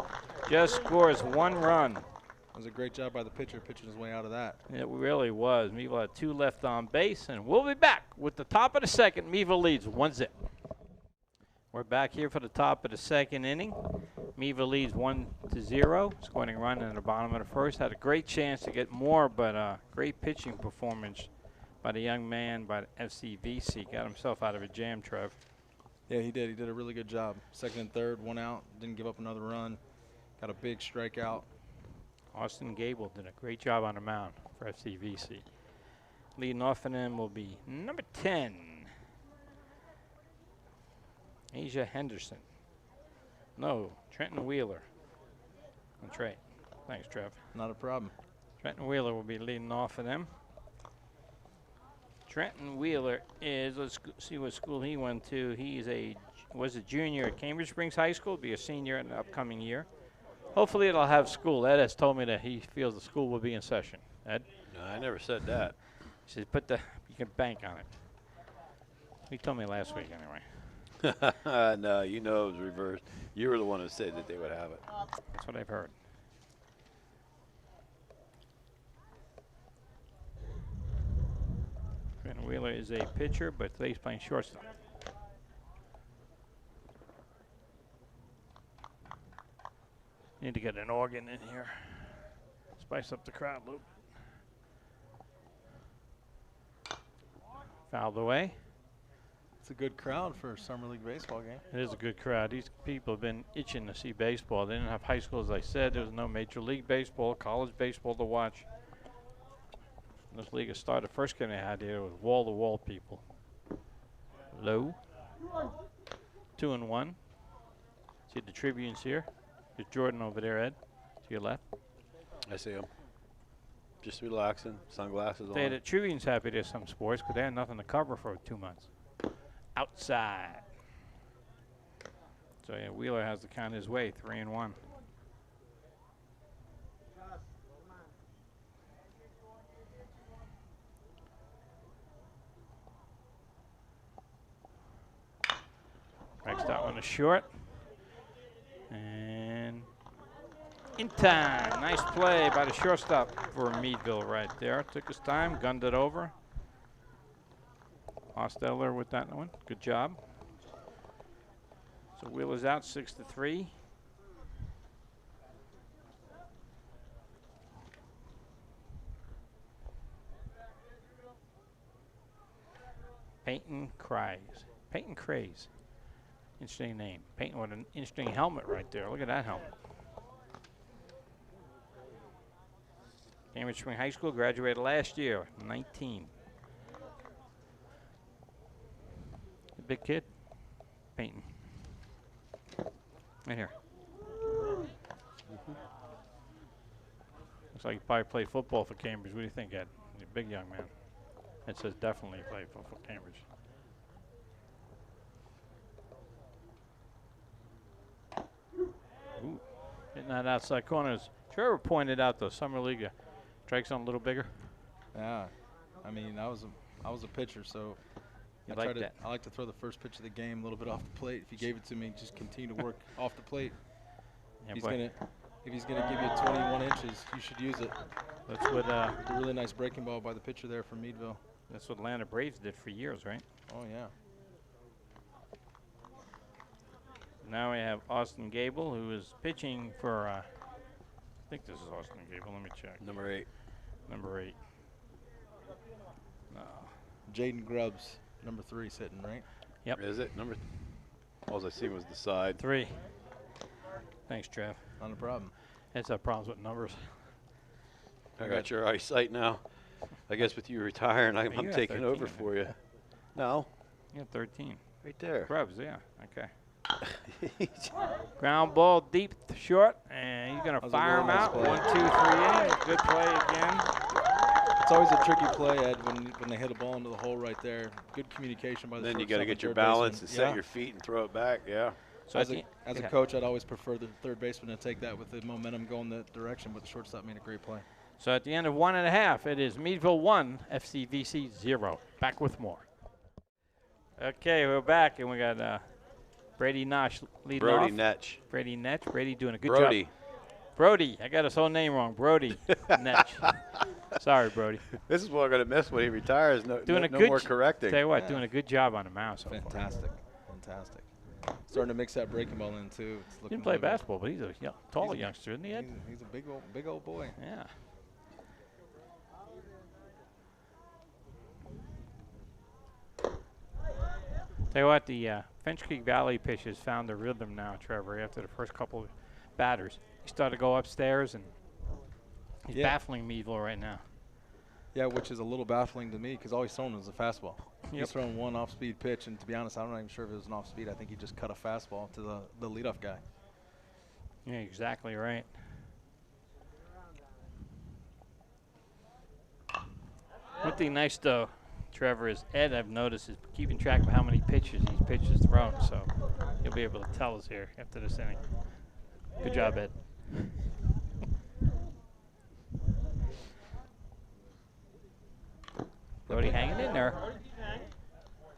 Speaker 2: just scores one run.
Speaker 5: That was a great job by the pitcher, pitching his way out of that.
Speaker 2: It really was. Meadville had two left on base, and we'll be back with the top of the second. Meadville leads 1-0. We're back here for the top of the second inning. Meadville leads 1-0. Scoring run in the bottom of the first. Had a great chance to get more, but great pitching performance by the young man by the FCVC. Got himself out of a jam, Trev.
Speaker 5: Yeah, he did. He did a really good job. Second and third, one out. Didn't give up another run. Got a big strikeout.
Speaker 2: Austin Gable did a great job on the mound for FCVC. Leading off in him will be number 10, Asia Henderson. No, Trenton Wheeler. That's right. Thanks, Trev.
Speaker 5: Not a problem.
Speaker 2: Trenton Wheeler will be leading off of them. Trenton Wheeler is, let's see what school he went to. Was a junior at Cambridge Springs High School, be a senior in the upcoming year. Hopefully it'll have school. Ed has told me that he feels the school will be in session. Ed?
Speaker 4: No, I never said that.
Speaker 2: He said, you can bank on it. He told me last week anyway.
Speaker 4: No, you know it was reversed. You were the one who said that they would have it.
Speaker 2: That's what I've heard. Trenton Wheeler is a pitcher, but today he's playing shortstop. Need to get an organ in here. Spice up the crowd a little bit. Fouled away.
Speaker 5: It's a good crowd for a summer league baseball game.
Speaker 2: It is a good crowd. These people have been itching to see baseball. They didn't have high school, as I said. There was no major league baseball, college baseball to watch. When this league has started, first game they had here was wall-to-wall people. Low. 2-1. See the Tribunes here. There's Jordan over there, Ed, to your left.
Speaker 4: I see him. Just relaxing, sunglasses
Speaker 2: The
Speaker 4: on.
Speaker 2: Tribune's happy there's some sports because they had nothing to cover for 2 months. Outside. So yeah, Wheeler has to count his way, 3-1. Next that one is short. And in time. Nice play by the shortstop for Meadville right there. Took his time, gunned it over. Hosteller with that one. Good job. So Wheeler's out 6-3. Peyton Craze. Peyton Craze. Interesting name. Peyton with an interesting helmet right there. Look at that helmet. Cambridge Spring High School, graduated last year, 19. A big kid, Peyton. Right here. Looks like he probably played football for Cambridge. What do you think, Ed? He's a big young man. It says definitely played for Cambridge. Ooh, hitting that outside corner. As Trevor pointed out, the summer league strikes on a little bigger.
Speaker 5: Yeah, I mean, I was a pitcher, so
Speaker 2: You like that?
Speaker 5: I like to throw the first pitch of the game a little bit off the plate. If you gave it to me, just continue to work off the plate.
Speaker 2: Yeah,
Speaker 5: If he's gonna give you 21 inches, you should use it.
Speaker 2: that's what
Speaker 5: A really nice breaking ball by the pitcher there from Meadville.
Speaker 2: that's what Atlanta Braves did for years, right?
Speaker 5: Oh yeah.
Speaker 2: Now we have Austin Gable, who is pitching for. I think this is Austin Gable. Let me check.
Speaker 4: Number 8.
Speaker 2: Number 8. No.
Speaker 5: Jaden Grubbs, number 3, sitting right.
Speaker 2: Yep.
Speaker 4: Is it number? All I seen was the side.
Speaker 2: 3. Thanks, Trev.
Speaker 5: Not a problem.
Speaker 2: That's our problems with numbers.
Speaker 4: I got your eyesight now. I guess with you retiring,
Speaker 2: you
Speaker 4: I'm
Speaker 2: have
Speaker 4: taking
Speaker 2: 13,
Speaker 4: over
Speaker 2: I think.
Speaker 4: for you. No,
Speaker 2: Yeah, 13.
Speaker 4: right there.
Speaker 2: Grubs, yeah. Okay. Ground ball deep, short, and he's going
Speaker 5: That
Speaker 2: to
Speaker 5: was a
Speaker 2: fire
Speaker 5: really
Speaker 2: him
Speaker 5: nice
Speaker 2: out.
Speaker 5: play.
Speaker 2: 1, 2, 3 inning. Good play again.
Speaker 5: It's always a tricky play, Ed, when they hit a ball into the hole right there. Good communication by the
Speaker 4: Then you
Speaker 5: shortstop
Speaker 4: got to
Speaker 5: and
Speaker 4: get your
Speaker 5: third
Speaker 4: balance
Speaker 5: baseman.
Speaker 4: and set
Speaker 5: Yeah.
Speaker 4: your feet and throw it back. Yeah.
Speaker 2: So
Speaker 5: As
Speaker 2: at
Speaker 5: a
Speaker 2: the- yeah.
Speaker 5: coach, I'd always prefer the third baseman to take that with the momentum going that direction, but the shortstop made a great play.
Speaker 2: So at the end of 1.5, it is Meadville 1, FCVC 0. Back with more. Okay, we're back, and we got Brady Nosh leading
Speaker 4: Brody
Speaker 2: off.
Speaker 4: Netch.
Speaker 2: Brady Netch. Brady doing a good
Speaker 4: Brody.
Speaker 2: job. Brody. I got his whole name wrong. Brody Netch. Sorry, Brody.
Speaker 4: This is what I'm going to miss when he retires. No,
Speaker 2: Doing a
Speaker 4: no
Speaker 2: good
Speaker 4: more
Speaker 2: j-
Speaker 4: correcting.
Speaker 2: Tell you what,
Speaker 5: Yeah.
Speaker 2: doing a good job on the mound so far.
Speaker 5: Fantastic. Fantastic. Starting to mix that breaking ball in, too. It's looking
Speaker 2: Didn't play
Speaker 5: really good.
Speaker 2: basketball, but he's a taller
Speaker 5: He's a-
Speaker 2: youngster, isn't he, Ed?
Speaker 5: He's a big old boy.
Speaker 2: Yeah. Tell you what, the Finch Creek Valley pitch has found their rhythm now, Trevor, after the first couple of batters. He started to go upstairs, and he's
Speaker 5: Yeah.
Speaker 2: baffling Meadville right now.
Speaker 5: Yeah, which is a little baffling to me because all he's thrown is a fastball.
Speaker 2: Yep.
Speaker 5: He's thrown one off-speed pitch, and to be honest, I'm not even sure if it was an off-speed. I think he just cut a fastball to the leadoff guy.
Speaker 2: Yeah, exactly right. One thing nice, though, Trevor, is Ed, I've noticed, is keeping track of how many pitches each pitch is thrown, so he'll be able to tell us here after this inning. Good job, Ed. Brody hanging in there.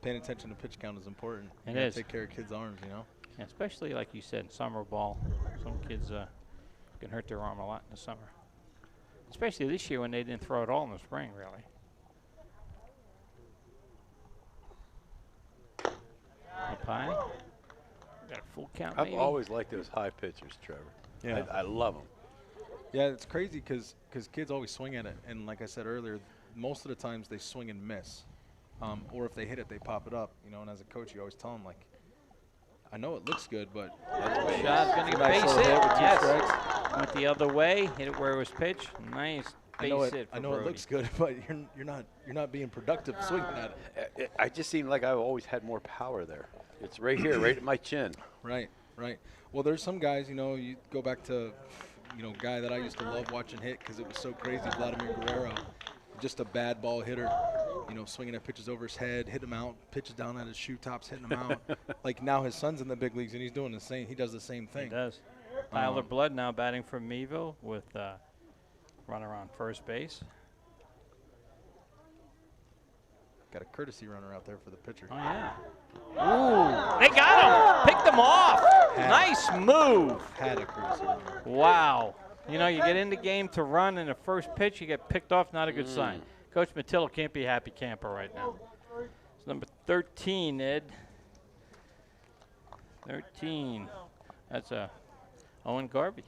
Speaker 5: Paying attention to pitch count is important.
Speaker 2: It
Speaker 5: You gotta
Speaker 2: is.
Speaker 5: Take care of kids' arms, you know.
Speaker 2: Yeah, especially, like you said, summer ball. Some kids can hurt their arm a lot in the summer. Especially this year when they didn't throw it all in the spring, really. Up high. Got a full count,
Speaker 4: I've
Speaker 2: maybe.
Speaker 4: always liked those high pitchers, Trevor.
Speaker 5: Yeah.
Speaker 4: I love them.
Speaker 5: Yeah, it's crazy because kids always swing at it, and like I said earlier, most of the times they swing and miss, or if they hit it, they pop it up. You know, and as a coach, you always tell them like, I know it looks good, but
Speaker 2: Shot's going to
Speaker 5: Nice
Speaker 2: base
Speaker 5: little
Speaker 2: hit.
Speaker 5: hit with 2
Speaker 2: Yes.
Speaker 5: strikes.
Speaker 2: Went the other way. Hit it where it was pitched. Nice
Speaker 5: I know
Speaker 2: base
Speaker 5: it.
Speaker 2: hit for
Speaker 5: I know it
Speaker 2: Brody.
Speaker 5: looks good, but you're not being productive swinging at it.
Speaker 4: I just seem like I've always had more power there. It's right here, right at my chin.
Speaker 5: Right. Well, there's some guys, you know, you go back to, you know, guy that I used to love watching hit because it was so crazy, Vladimir Guerrero, just a bad ball hitter, you know, swinging at pitches over his head, hitting them out, pitches down at his shoe tops, hitting them out. Like now his son's in the big leagues and he's doing the same. He does the same thing.
Speaker 2: He does. Tyler Blood now batting for Meadville with runner on first base.
Speaker 5: Got a courtesy runner out there for the pitcher.
Speaker 2: Oh, yeah. Ooh, they got him. Picked him off. Nice move.
Speaker 5: Had a courtesy runner.
Speaker 2: Wow. You know, you get in the game to run in the first pitch, you get picked off, not a good sign. Coach Matillo can't be a happy camper right now. It's number 13, Ed. 13. That's Owen Garvey.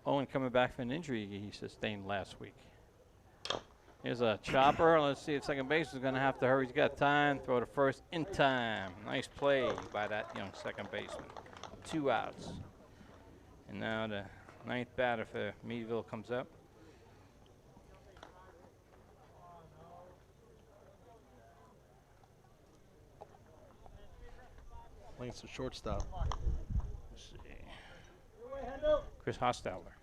Speaker 2: Owen coming back from an injury he sustained last week. Here's a chopper. Let's see if second base is going to have to hurry. He's got time. Throw to first in time. Nice play by that young second baseman. 2 outs. And now the 9th batter for Meadville comes up.
Speaker 5: I think it's a shortstop.
Speaker 2: Let's see. Chris Hostetler.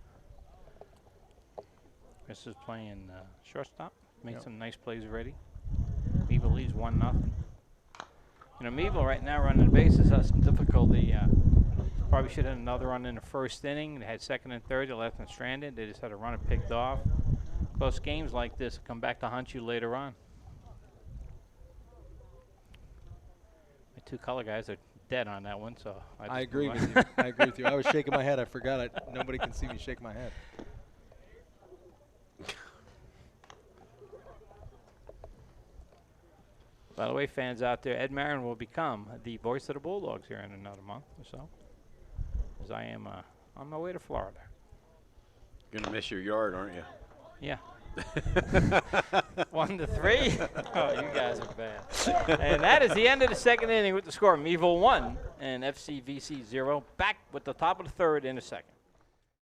Speaker 2: Chris is playing shortstop. Made some nice plays already. Meadville leads 1-0. You know, Meadville right now running the bases has some difficulty. Probably should have had another run in the first inning. They had second and third. They left them stranded. They just had a runner picked off. Close games like this come back to haunt you later on. My 2 color guys are dead on that one, so
Speaker 5: I agree with you. I agree with you. I was shaking my head. I forgot. Nobody can see me shake my head.
Speaker 2: By the way, fans out there, Ed Marin will become the voice of the Bulldogs here in another month or so, as I am on my way to Florida.
Speaker 4: Gonna miss your yard, aren't you?
Speaker 2: Yeah. 1-3. Oh, you guys are bad. And that is the end of the second inning with the score. Meadville 1 and FCVC 0. Back with the top of the third in a second.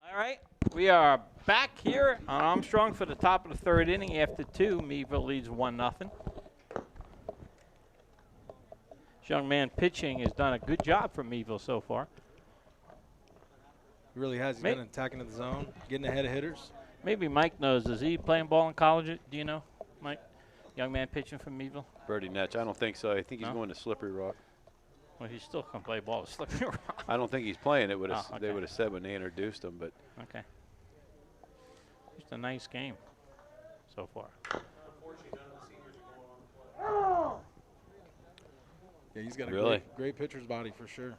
Speaker 2: All right, we are back here on Armstrong for the top of the third inning. After 2, Meadville leads 1-0. This young man pitching has done a good job for Meadville so far.
Speaker 5: He really has. He's been attacking the zone, getting ahead of hitters.
Speaker 2: Maybe Mike knows. Is he playing ball in college? Do you know, Mike? Young man pitching from Meadville?
Speaker 4: Birdie Netch. I don't think so. I think he's going to Slippery Rock.
Speaker 2: Well, he still can play ball at Slippery Rock.
Speaker 4: I don't think he's playing. It would have.
Speaker 2: Oh, okay.
Speaker 4: They would have said when they introduced him, but.
Speaker 2: Okay. Just a nice game so far.
Speaker 5: Yeah, he's got a great pitcher's body for sure.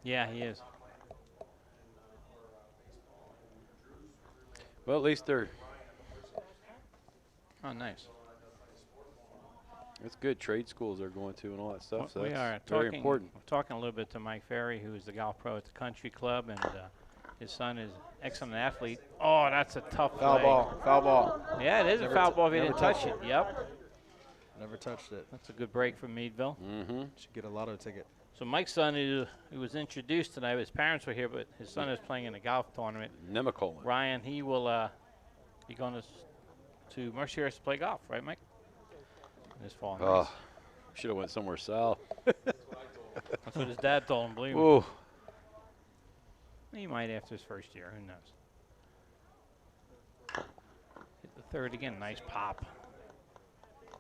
Speaker 2: Yeah, he is.
Speaker 4: Well, at least they're.
Speaker 2: Oh, nice.
Speaker 4: It's good. Trade schools they're going to and all that stuff.
Speaker 2: Well,
Speaker 4: So
Speaker 2: we
Speaker 4: that's
Speaker 2: are
Speaker 4: very important.
Speaker 2: We're talking a little bit to Mike Ferry, who is the golf pro at the country club, and his son is excellent athlete. Oh, that's a tough
Speaker 5: Foul
Speaker 2: play.
Speaker 5: ball. Foul ball.
Speaker 2: Yeah, it is a foul ball if he didn't touch it. Yep.
Speaker 5: Never touched it.
Speaker 2: That's a good break for Meadville.
Speaker 4: Mm-hmm.
Speaker 5: Should get a lotto ticket.
Speaker 2: So Mike's son, who was introduced tonight, his parents were here, but his son is playing in a golf tournament.
Speaker 4: Nemacolin.
Speaker 2: Ryan, he will be going to Mercyhurst to play golf, right, Mike? This fall. Nice.
Speaker 4: Should have went somewhere south.
Speaker 2: That's what his dad told him, believe me.
Speaker 4: Ooh.
Speaker 2: He might after his first year, who knows. Hit the third again, nice pop.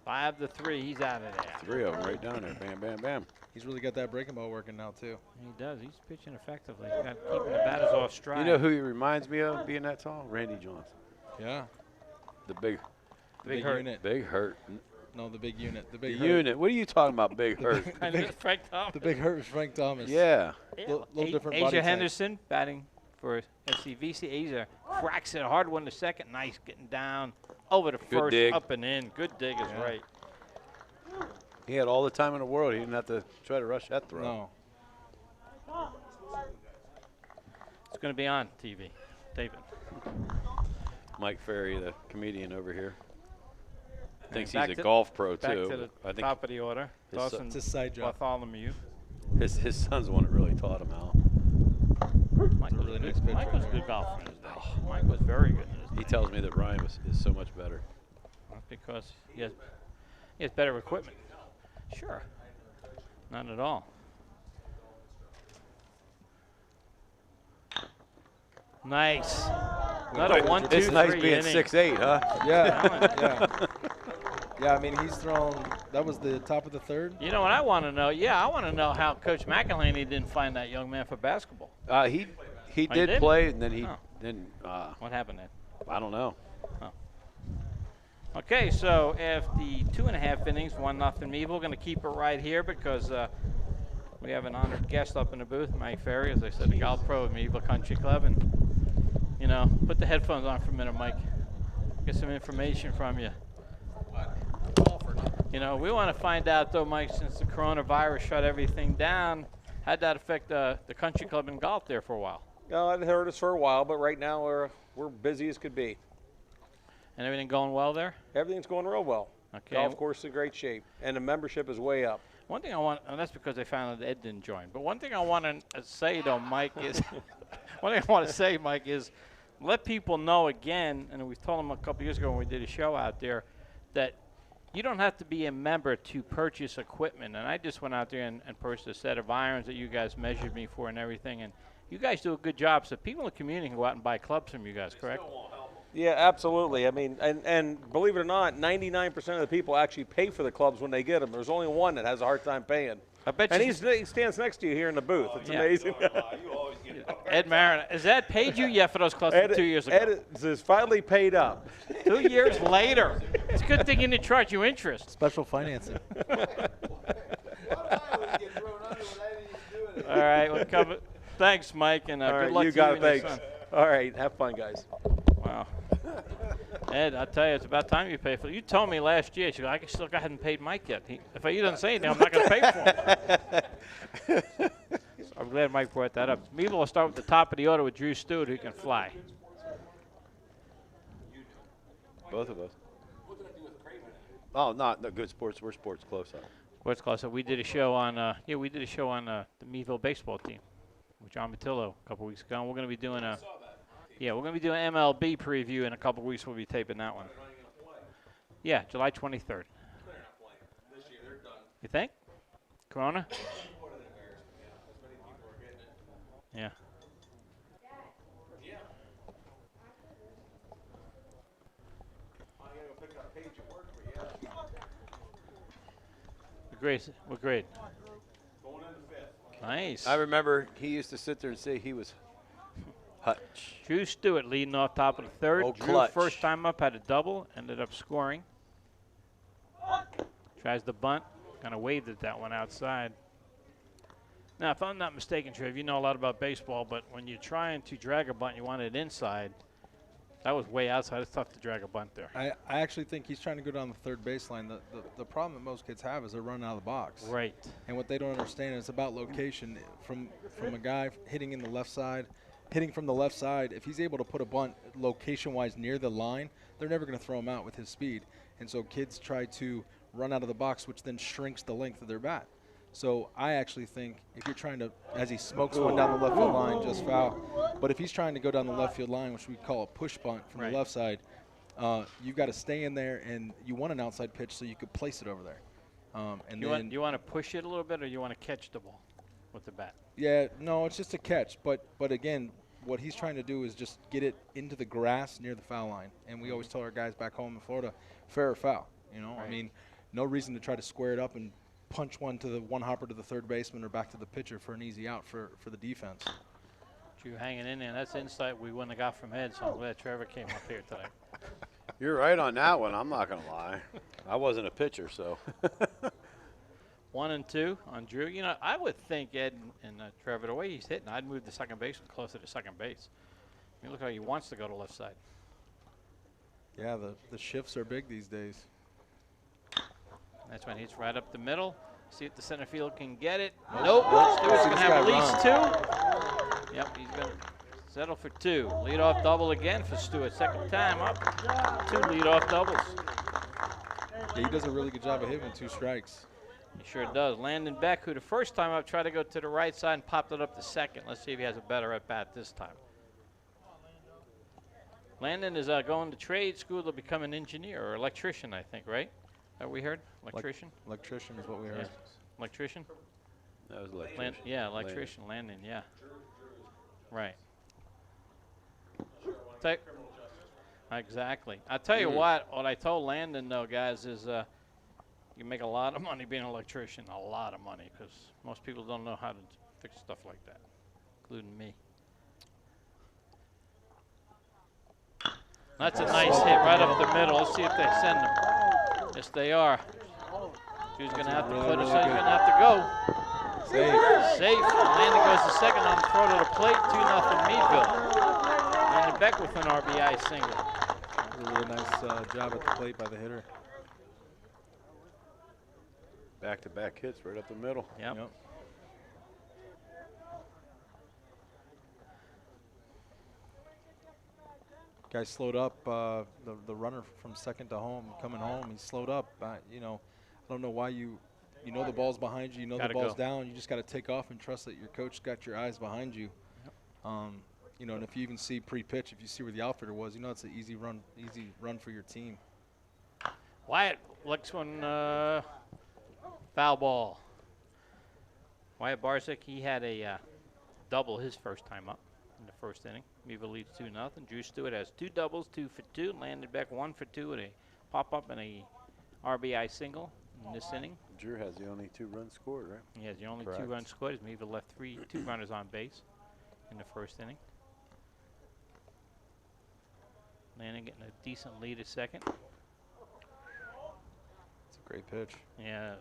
Speaker 2: 5-3, he's out of there.
Speaker 4: 3 of them right down there, bam, bam, bam.
Speaker 5: He's really got that breaking ball working now, too.
Speaker 2: He does, he's pitching effectively. He's got keeping the batters off stride.
Speaker 4: You know who he reminds me of being that tall? Randy Johnson.
Speaker 5: Yeah.
Speaker 4: The big
Speaker 2: hurt.
Speaker 5: unit.
Speaker 4: Big hurt.
Speaker 5: No, the big unit. The
Speaker 4: The
Speaker 5: big hurt.
Speaker 4: unit. What are you talking about, big hurt?
Speaker 2: I knew Frank Thomas.
Speaker 5: The big hurt was Frank Thomas.
Speaker 4: Yeah.
Speaker 5: Little different body
Speaker 2: Asia
Speaker 5: type.
Speaker 2: Henderson batting for FCVC. Asia cracks it hard one to second. Nice getting down over the first,
Speaker 4: dig.
Speaker 2: up and in. Good dig is right.
Speaker 4: He had all the time in the world. He didn't have to try to rush that throw.
Speaker 5: No.
Speaker 2: It's going to be on TV. David.
Speaker 4: Mike Ferry, the comedian over here. Thinks
Speaker 2: back
Speaker 4: he's a
Speaker 2: to-
Speaker 4: golf pro,
Speaker 2: Back
Speaker 4: too.
Speaker 2: to the
Speaker 4: I think
Speaker 2: top of the order.
Speaker 4: his son-
Speaker 2: Dawson
Speaker 5: It's a side job.
Speaker 2: Bartholomew.
Speaker 4: his son's the one that really taught him how.
Speaker 2: Mike was
Speaker 5: really
Speaker 2: a
Speaker 5: nice
Speaker 2: good,
Speaker 5: pitch
Speaker 2: Mike
Speaker 5: right
Speaker 2: was a
Speaker 5: there.
Speaker 2: good golfer in his day. Mike was very good in his day.
Speaker 4: He tells me that Ryan is so much better.
Speaker 2: That's because he has better equipment. Sure. Not at all. Nice. Another 1, 2,
Speaker 4: It's nice
Speaker 2: 3
Speaker 4: being
Speaker 2: inning.
Speaker 4: 6'8", huh?
Speaker 5: Yeah. yeah. Yeah, I mean, he's thrown – that was the top of the third.
Speaker 2: You know what I want to know? Yeah, I want to know how Coach McElhaney didn't find that young man for basketball.
Speaker 4: He
Speaker 2: Oh,
Speaker 4: did
Speaker 2: did?
Speaker 4: play, and then
Speaker 2: What happened then?
Speaker 4: I don't know.
Speaker 2: Okay, so after the 2.5 innings, 1-0 Meadville, going to keep it right here because we have an honored guest up in the booth, Mike Ferry, as I said, the golf pro at Meadville Country Club. And, you know, put the headphones on for a minute, Mike. Get some information from you. You know, we want to find out, though, Mike, since the coronavirus shut everything down, how'd that affect the country club and golf there for a while?
Speaker 6: No, I'd heard us for a while, but right now we're busy as could be.
Speaker 2: And everything going well there?
Speaker 6: Everything's going real well.
Speaker 2: Okay.
Speaker 6: Golf course is in great shape, and the membership is way up.
Speaker 2: One thing I want, and that's because they found out Ed didn't join. But one thing I want to say, though, Mike, is let people know again, and we told them a couple years ago when we did a show out there, that you don't have to be a member to purchase equipment. And I just went out there and purchased a set of irons that you guys measured me for and everything. And you guys do a good job. So people in the community can go out and buy clubs from you guys, correct?
Speaker 6: Yeah, absolutely. I mean, and believe it or not, 99% of the people actually pay for the clubs when they get them. There's only one that has a hard time paying.
Speaker 2: I bet
Speaker 6: And
Speaker 2: you.
Speaker 6: he stands next to you here in the booth. It's
Speaker 2: Yeah.
Speaker 6: amazing.
Speaker 2: Ed Marin, has Ed paid you yet for those clubs from 2 years ago?
Speaker 6: Ed is finally paid up.
Speaker 2: 2 years later. It's a good thing he didn't charge you interest.
Speaker 5: Special financing.
Speaker 2: All right, we'll cover. Thanks, Mike, and
Speaker 6: All
Speaker 2: good
Speaker 6: right,
Speaker 2: luck
Speaker 6: you
Speaker 2: to
Speaker 6: got
Speaker 2: you
Speaker 6: it.
Speaker 2: and your
Speaker 6: Thanks.
Speaker 2: son.
Speaker 6: All right, have fun, guys.
Speaker 2: Wow. Ed, I tell you, it's about time you pay for it. You told me last year, I still hadn't paid Mike yet. If he doesn't say anything, I'm not going to pay for him. So I'm glad Mike brought that up. Meadville will start with the top of the order with Drew Stewart, who can fly.
Speaker 4: Both of us. Oh, not no good sports. We're sports close-up.
Speaker 2: What's close? So we did a show on, the Meadville baseball team with John Matillo a couple weeks ago. And we're going to be doing we're going to be doing MLB preview in a couple weeks. We'll be taping that one. Yeah, July 23rd. You think? Corona? Yeah. We're great. Nice.
Speaker 4: I remember he used to sit there and say he was Hutch.
Speaker 2: Drew Stewart leading off top of the third.
Speaker 4: Oh,
Speaker 2: Drew,
Speaker 4: clutch.
Speaker 2: first time up, had a double, ended up scoring. Tries the bunt, kind of waved at that one outside. Now, if I'm not mistaken, Trev, you know a lot about baseball, but when you're trying to drag a bunt, you want it inside. That was way outside. It's tough to drag a bunt there.
Speaker 5: I actually think he's trying to go down the third baseline. The problem that most kids have is they're running out of the box.
Speaker 2: Right.
Speaker 5: And what they don't understand is about location. From a guy hitting in the left side, hitting from the left side, if he's able to put a bunt location-wise near the line, they're never going to throw him out with his speed. And so kids try to run out of the box, which then shrinks the length of their bat. So I actually think if you're trying to, as he smokes one down the left field line, just foul. But if he's trying to go down the left field line, which we call a push bunt from
Speaker 2: Right.
Speaker 5: the left side, you've got to stay in there, and you want an outside pitch so you could place it over there. And then
Speaker 2: You want to push it a little bit, or you want to catch the ball with the bat?
Speaker 5: yeah, no, it's just a catch. But again, what he's trying to do is just get it into the grass near the foul line. And we always tell our guys back home in Florida, fair or foul. You know,
Speaker 2: Right.
Speaker 5: I mean, no reason to try to square it up and punch one to the one hopper to the third baseman or back to the pitcher for an easy out for the defense.
Speaker 2: Drew hanging in there. That's insight we wouldn't have got from Ed, so I'm glad Trevor came up here today.
Speaker 4: You're right on that one. I'm not going to lie. I wasn't a pitcher, so.
Speaker 2: 1 and 2 on Drew. You know, I would think Ed and Trevor, the way he's hitting, I'd move the second baseman closer to second base. I mean, look how he wants to go to left side.
Speaker 5: Yeah, the shifts are big these days.
Speaker 2: That's when he's right up the middle. See if the center field can get it.
Speaker 5: Nope.
Speaker 2: Nope. Stewart's
Speaker 5: See
Speaker 2: going to
Speaker 5: this
Speaker 2: have
Speaker 5: guy
Speaker 2: at least 2. Yep, he's going to settle for 2. Leadoff double again for Stewart. Second time up. 2 leadoff doubles.
Speaker 5: Yeah, he does a really good job of hitting with 2 strikes.
Speaker 2: He sure does. Landon Beck, who the first time up tried to go to the right side and popped it up to second. Let's see if he has a better at-bat this time. Landon is going to trade school to become an engineer or electrician, I think, right? That we heard? Electrician?
Speaker 5: Electrician is what we
Speaker 2: Yeah.
Speaker 5: heard.
Speaker 2: Electrician?
Speaker 4: That was electrician.
Speaker 2: Yeah, electrician. Landon, yeah. Right. Exactly. I tell you what I told Landon, though, guys, is you make a lot of money being an electrician, a lot of money, because most people don't know how to fix stuff like that, including me. That's a nice hit right up the middle. Let's see if they send him. Yes, they are. Who's going to have to put us? He's going to have to go. Safe. Landon goes to second on the throw to the plate. 2-0 Meadville. Landon Beck with an RBI single.
Speaker 5: A really nice job at the plate by the hitter.
Speaker 4: Back-to-back hits right up the middle.
Speaker 2: Yep.
Speaker 5: Guy slowed up. The runner from second to home, coming home, he slowed up. You know, I don't know why you know the ball's behind you. You know
Speaker 2: Gotta
Speaker 5: the ball's
Speaker 2: go.
Speaker 5: down. You just got to take off and trust that your coach got your eyes behind you. You know, and if you even see pre-pitch, if you see where the outfielder was, you know it's an easy run for your team.
Speaker 2: Wyatt looks one foul ball. Wyatt Barczyk, he had a double his first time up in the first inning. Meadville leads 2-0. Drew Stewart has 2 doubles, 2 for 2. Landon Beck 1 for 2 with a pop-up and a RBI single in this inning.
Speaker 4: Drew has the only 2 runs scored, right?
Speaker 2: He has the only
Speaker 4: Correct.
Speaker 2: 2 runs scored as Meadville left 2 runners on base in the first inning. Landon getting a decent lead at second.
Speaker 5: It's a great pitch.
Speaker 2: Yeah,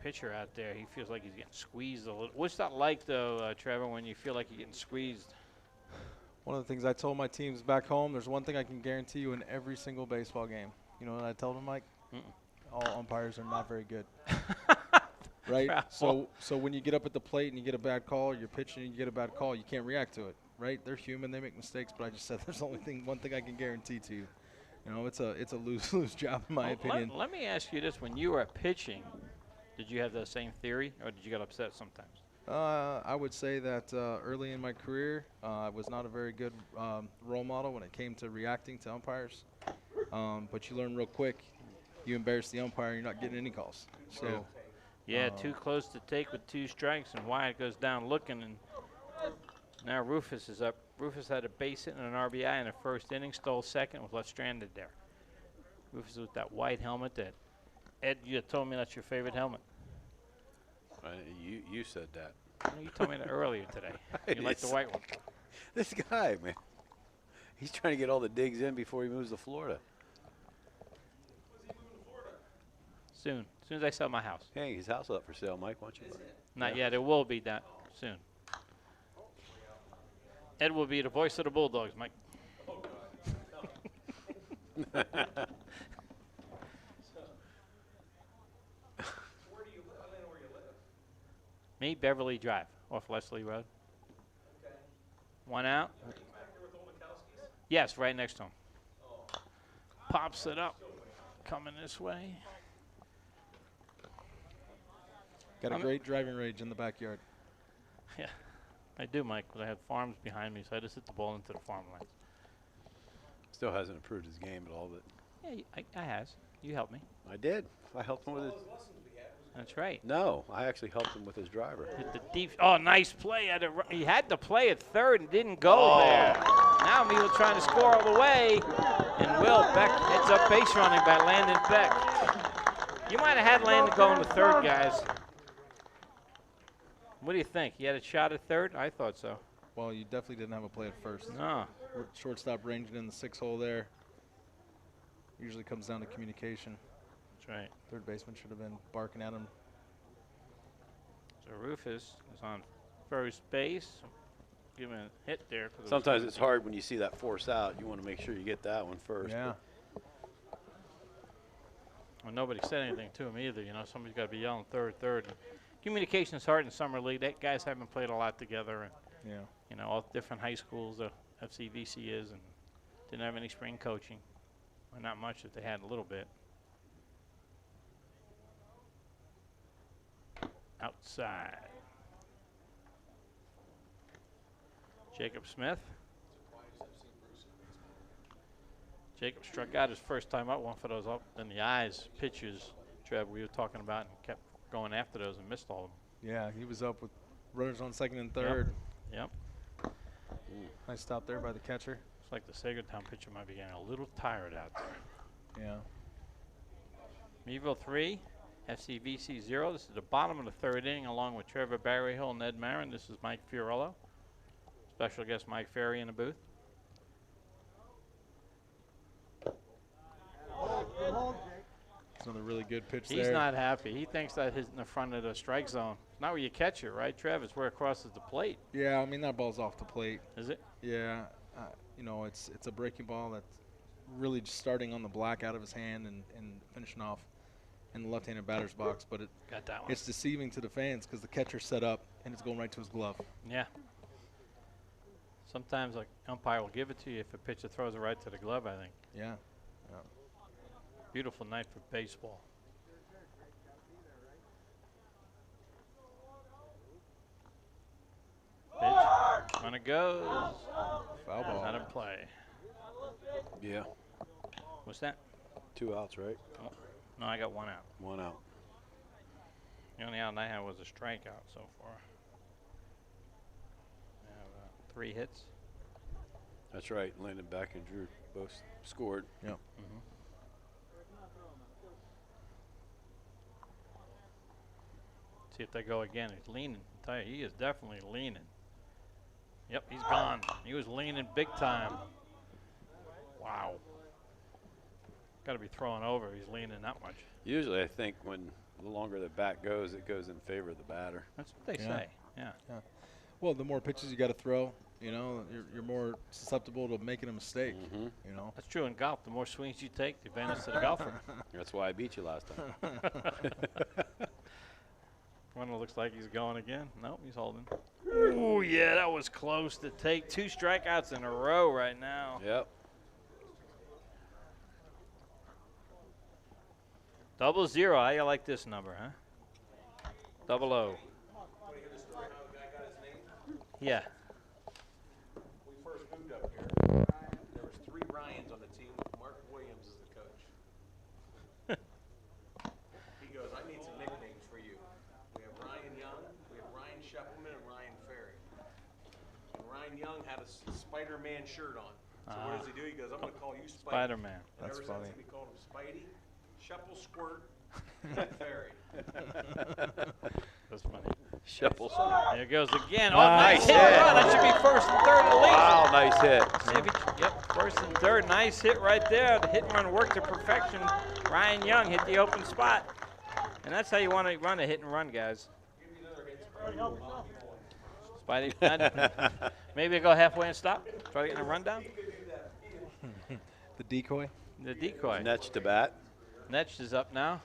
Speaker 2: pitcher out there, he feels like he's getting squeezed a little. What's that like, though, Trevor, when you feel like you're getting squeezed?
Speaker 5: One of the things I told my teams back home, there's one thing I can guarantee you in every single baseball game. You know what I told them, Mike? All umpires are not very good. Right? So when you get up at the plate and you get a bad call, you're pitching and you get a bad call, you can't react to it, right? They're human, they make mistakes, but I just said there's only one thing I can guarantee to you. You know, it's a lose-lose job in my opinion.
Speaker 2: Let me ask you this. When you were pitching, did you have the same theory, or did you get upset sometimes?
Speaker 5: I would say that early in my career, I was not a very good role model when it came to reacting to umpires. But you learn real quick. You embarrass the umpire, you're not getting any calls. So,
Speaker 2: yeah, too close to take with 2 strikes, and Wyatt goes down looking, and now Rufus is up. Rufus had a base hit and an RBI in the first inning, stole second, was left stranded there. Rufus with that white helmet that, Ed, you told me that's your favorite helmet.
Speaker 4: You said that.
Speaker 2: You told me that earlier today. You like the white one.
Speaker 4: This guy, man. He's trying to get all the digs in before he moves to Florida.
Speaker 2: Soon. As soon as I sell my house.
Speaker 4: Hey, his house up for sale, Mike. Why don't you?
Speaker 2: Not yet. It will be that soon. Ed will be the voice of the Bulldogs, Mike. Me, Beverly Drive, off Leslie Road. Okay. 1 out. Yes, right next to him. Pops it up. Coming this way.
Speaker 5: got a great driving range in the backyard.
Speaker 2: Yeah, I do, Mike, but I have farms behind me, so I just hit the ball into the farmlands.
Speaker 4: Still hasn't improved his game at all, but.
Speaker 2: Yeah, I has. You helped me.
Speaker 4: I did. I helped him with his.
Speaker 2: That's right.
Speaker 4: No, I actually helped him with his driver.
Speaker 2: Hit the deep. Oh, nice play. He had to play at third and didn't go there. Now Meadville trying to score all the way. And Will Beck heads up base running by Landon Beck. You might have had Landon going to third, guys. What do you think? He had a shot at third? I thought so.
Speaker 5: Well, you definitely didn't have a play at first.
Speaker 2: No.
Speaker 5: Shortstop ranging in the 6-hole there. Usually comes down to communication.
Speaker 2: That's right.
Speaker 5: Third baseman should have been barking at him.
Speaker 2: So Rufus is on first base. Give him a hit there.
Speaker 4: Sometimes it's hard when you see that force out. You want to make sure you get that one first.
Speaker 5: Yeah.
Speaker 2: Well, nobody said anything to him either. You know, somebody's got to be yelling third. Communication is hard in summer league. That guys haven't played a lot together. And,
Speaker 5: yeah.
Speaker 2: You know, all different high schools, FCVC is, and didn't have any spring coaching. Well, not much if they had a little bit. Outside. Jacob Smith. Jacob struck out his first time up, one for those up in the eyes pitches, Trev, we were talking about, and kept going after those and missed all of them.
Speaker 5: Yeah, he was up with runners on second and third.
Speaker 2: Yep.
Speaker 5: Nice stop there by the catcher.
Speaker 2: It's like the Sagertown pitcher might be getting a little tired out there.
Speaker 5: Yeah.
Speaker 2: Meadville 3, FCVC 0. This is the bottom of the third inning, along with Trevor Barryhill and Ned Marin. This is Mike Fiorello. Special guest Mike Ferry in the booth.
Speaker 5: It's another really good pitch there.
Speaker 2: He's not happy. He thinks that he's in the front of the strike zone. Not where you catch it, right, Trev? It's where it crosses the plate.
Speaker 5: Yeah, I mean, that ball's off the plate.
Speaker 2: Is it?
Speaker 5: Yeah. You know, it's a breaking ball that's really just starting on the black out of his hand and finishing off in the left-handed batter's box. But
Speaker 2: Got that one.
Speaker 5: it's deceiving to the fans because the catcher's set up and it's going right to his glove.
Speaker 2: Yeah. Sometimes like umpire will give it to you if a pitcher throws it right to the glove, I think.
Speaker 5: Yeah.
Speaker 2: Beautiful night for baseball. Pitch. When it goes.
Speaker 5: Foul ball.
Speaker 2: Not in play.
Speaker 4: Yeah.
Speaker 2: What's that?
Speaker 4: 2 outs, right?
Speaker 2: Oh, no, I got 1 out.
Speaker 4: 1 out.
Speaker 2: The only out I had was a strikeout so far. I have 3 hits.
Speaker 4: That's right. Landon Beck and Drew both scored.
Speaker 5: Yep.
Speaker 2: Mm-hmm. See if they go again. He's leaning. I tell you, he is definitely leaning. Yep, he's gone. He was leaning big time. Wow. Got to be throwing over. He's leaning that much.
Speaker 4: Usually, I think when the longer the bat goes, it goes in favor of the batter.
Speaker 2: That's what they say. Yeah.
Speaker 5: Well, the more pitches you got to throw, you know, you're more susceptible to making a mistake.
Speaker 4: Mm-hmm.
Speaker 5: You know.
Speaker 2: That's true in golf. The more swings you take, the advantage to the golfer.
Speaker 4: That's why I beat you last time.
Speaker 2: One looks like he's going again. Nope, he's holding. Ooh, yeah, that was close to take 2 strikeouts in a row right now.
Speaker 4: Yep.
Speaker 2: 00. How you like this number, huh? 00. Yeah.
Speaker 6: We first moved up here. There was 3 Ryans on the team with Mark Williams as the coach. He goes, I need some nicknames for you. We have Ryan Young, we have Ryan Sheppelman, and Ryan Ferry. And Ryan Young had a Spider-Man shirt on. So what does he do? He goes, I'm going to call you Spidey.
Speaker 2: Spider-Man.
Speaker 6: And
Speaker 5: That's
Speaker 6: ever
Speaker 5: funny.
Speaker 6: since we called him Spidey, Sheppel Squirt, and Ferry.
Speaker 2: That's funny.
Speaker 4: Shuffles.
Speaker 2: There it goes again. Oh,
Speaker 4: Nice
Speaker 2: nice hit.
Speaker 4: hit.
Speaker 2: Wow, that should be first and third at least.
Speaker 4: Wow, nice hit.
Speaker 2: See if he, yep, first and third. Nice hit right there. The hit and run worked to perfection. Ryan Young hit the open spot. And that's how you want to run a hit and run, guys. Spidey, maybe go halfway and stop. Try getting a run down.
Speaker 5: The decoy.
Speaker 2: The decoy.
Speaker 4: Netch to bat.
Speaker 2: Netch is up now.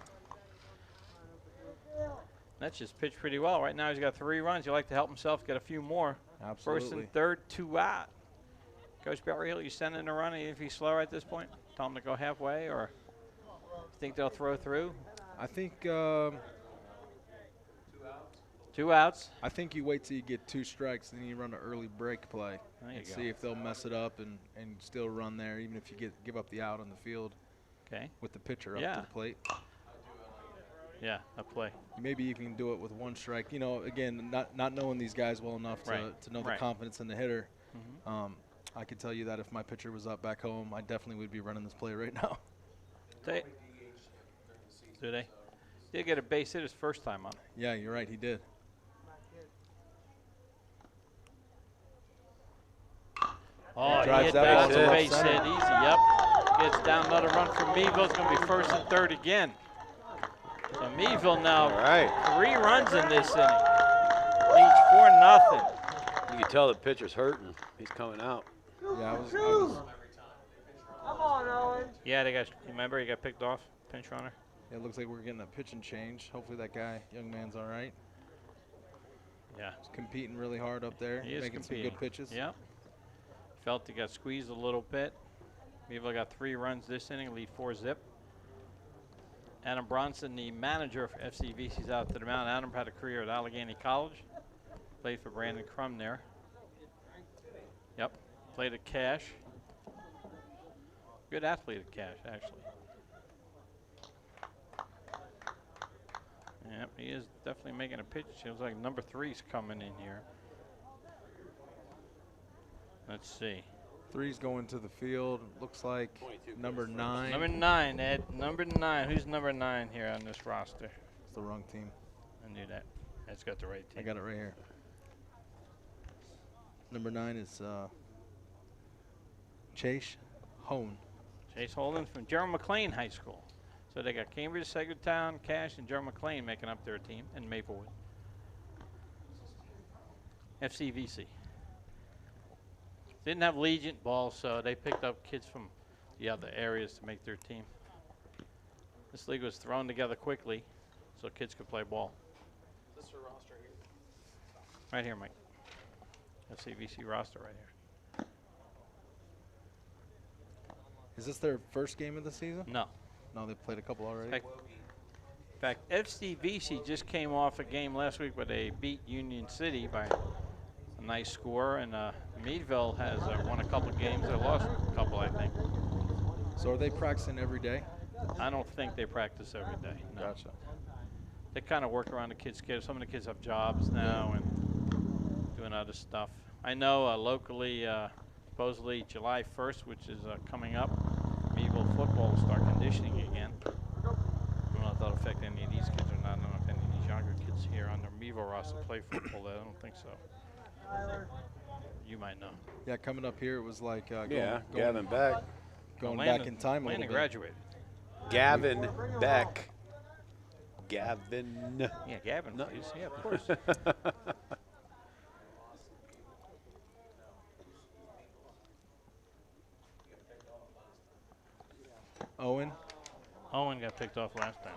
Speaker 2: Netch has pitched pretty well. Right now he's got 3 runs. He'd like to help himself get a few more.
Speaker 5: Absolutely.
Speaker 2: First and third, 2 out. Coach Berryhill, you sending a run even if he's slow at this point? Tell him to go halfway, or you think they'll throw through?
Speaker 5: I think
Speaker 2: 2 outs.
Speaker 5: I think you wait till you get 2 strikes, then you run an early break play
Speaker 2: There you
Speaker 5: and
Speaker 2: go.
Speaker 5: see if they'll mess it up and still run there, even if you give up the out on the field
Speaker 2: Okay.
Speaker 5: with the pitcher up
Speaker 2: Yeah.
Speaker 5: to the plate.
Speaker 2: Yeah, a play.
Speaker 5: Maybe you can do it with 1 strike. You know, again, not knowing these guys well enough to know the
Speaker 2: Right.
Speaker 5: confidence in the hitter.
Speaker 2: Mhm.
Speaker 5: I could tell you that if my pitcher was up back home, I definitely would be running this play right now.
Speaker 2: Do they? Did get a base hit his first time on.
Speaker 5: Yeah, you're right. He did.
Speaker 2: Oh, he
Speaker 5: Drives
Speaker 2: hit
Speaker 5: that
Speaker 2: that.
Speaker 4: ball
Speaker 2: That's
Speaker 4: to
Speaker 2: a
Speaker 4: left
Speaker 2: base hit.
Speaker 5: center.
Speaker 2: Easy. Yep. Gets down another run from Meadville. It's going to be first and third again. So Meadville now
Speaker 4: All right.
Speaker 2: 3 runs in this inning. Leads 4-0.
Speaker 4: You can tell the pitcher's hurting. He's coming out.
Speaker 5: Yeah, I was
Speaker 2: Yeah, they got. Remember, he got picked off. Pinch runner.
Speaker 5: it looks like we're getting a pitching change. Hopefully that guy, young man's all right.
Speaker 2: Yeah,
Speaker 5: He's competing really hard up there,
Speaker 2: he is
Speaker 5: making
Speaker 2: competing.
Speaker 5: some good pitches.
Speaker 2: Yep. Felt he got squeezed a little bit. Meadville got 3 runs this inning, lead 4-0. Adam Bronson, the manager for FCVC, is out to the mound. Adam had a career at Allegheny College. Played for Brandon Crum there. Yep. Played at Cash. Good athlete at Cash, actually. Yep, he is definitely making a pitch. Seems like number 3's coming in here. Let's see.
Speaker 5: 3's going to the field. Looks like
Speaker 4: 22
Speaker 5: number 9.
Speaker 2: Number 9, Ed. Number 9. Who's number 9 here on this roster?
Speaker 5: It's the wrong team.
Speaker 2: I knew that. Ed's got the right
Speaker 5: I
Speaker 2: team.
Speaker 5: got it right here. Number 9 is Chase Hone.
Speaker 2: Chase Holden from Gerald McLean High School. So they got Cambridge, Sagertown, Cash, and Gerald McLean making up their team, and Maplewood. FCVC. Didn't have Legion ball, so they picked up kids from the other areas to make their team. This league was thrown together quickly so kids could play ball.
Speaker 6: Is this a roster here?
Speaker 2: Right here, Mike. FCVC roster right here.
Speaker 5: Is this their first game of the season?
Speaker 2: No.
Speaker 5: No, they played a couple already.
Speaker 2: In fact, FCVC just came off a game last week where they beat Union City by a nice score, and Meadville has won a couple games. They lost a couple, I think.
Speaker 5: So are they practicing every day?
Speaker 2: I don't think they practice every day. No.
Speaker 5: Gotcha.
Speaker 2: They kind of work around the kids' schedule. Some of the kids have jobs now and doing other stuff. I know locally, supposedly July 1st, which is coming up, Meadville football will start conditioning again. I don't know if that'll affect any of these kids or not. I don't know if any of these younger kids here on their Meadville roster play football. I don't think so. You might know.
Speaker 5: Yeah, coming up here, it was like
Speaker 4: Gavin Beck.
Speaker 5: going
Speaker 2: Landon,
Speaker 5: back in time a little
Speaker 2: Landon
Speaker 5: bit.
Speaker 2: graduated.
Speaker 4: Gavin Beck. Gavin.
Speaker 2: Yeah, Gavin,
Speaker 4: No.
Speaker 2: please. Yeah, of course.
Speaker 5: Owen.
Speaker 2: Owen got picked off last time.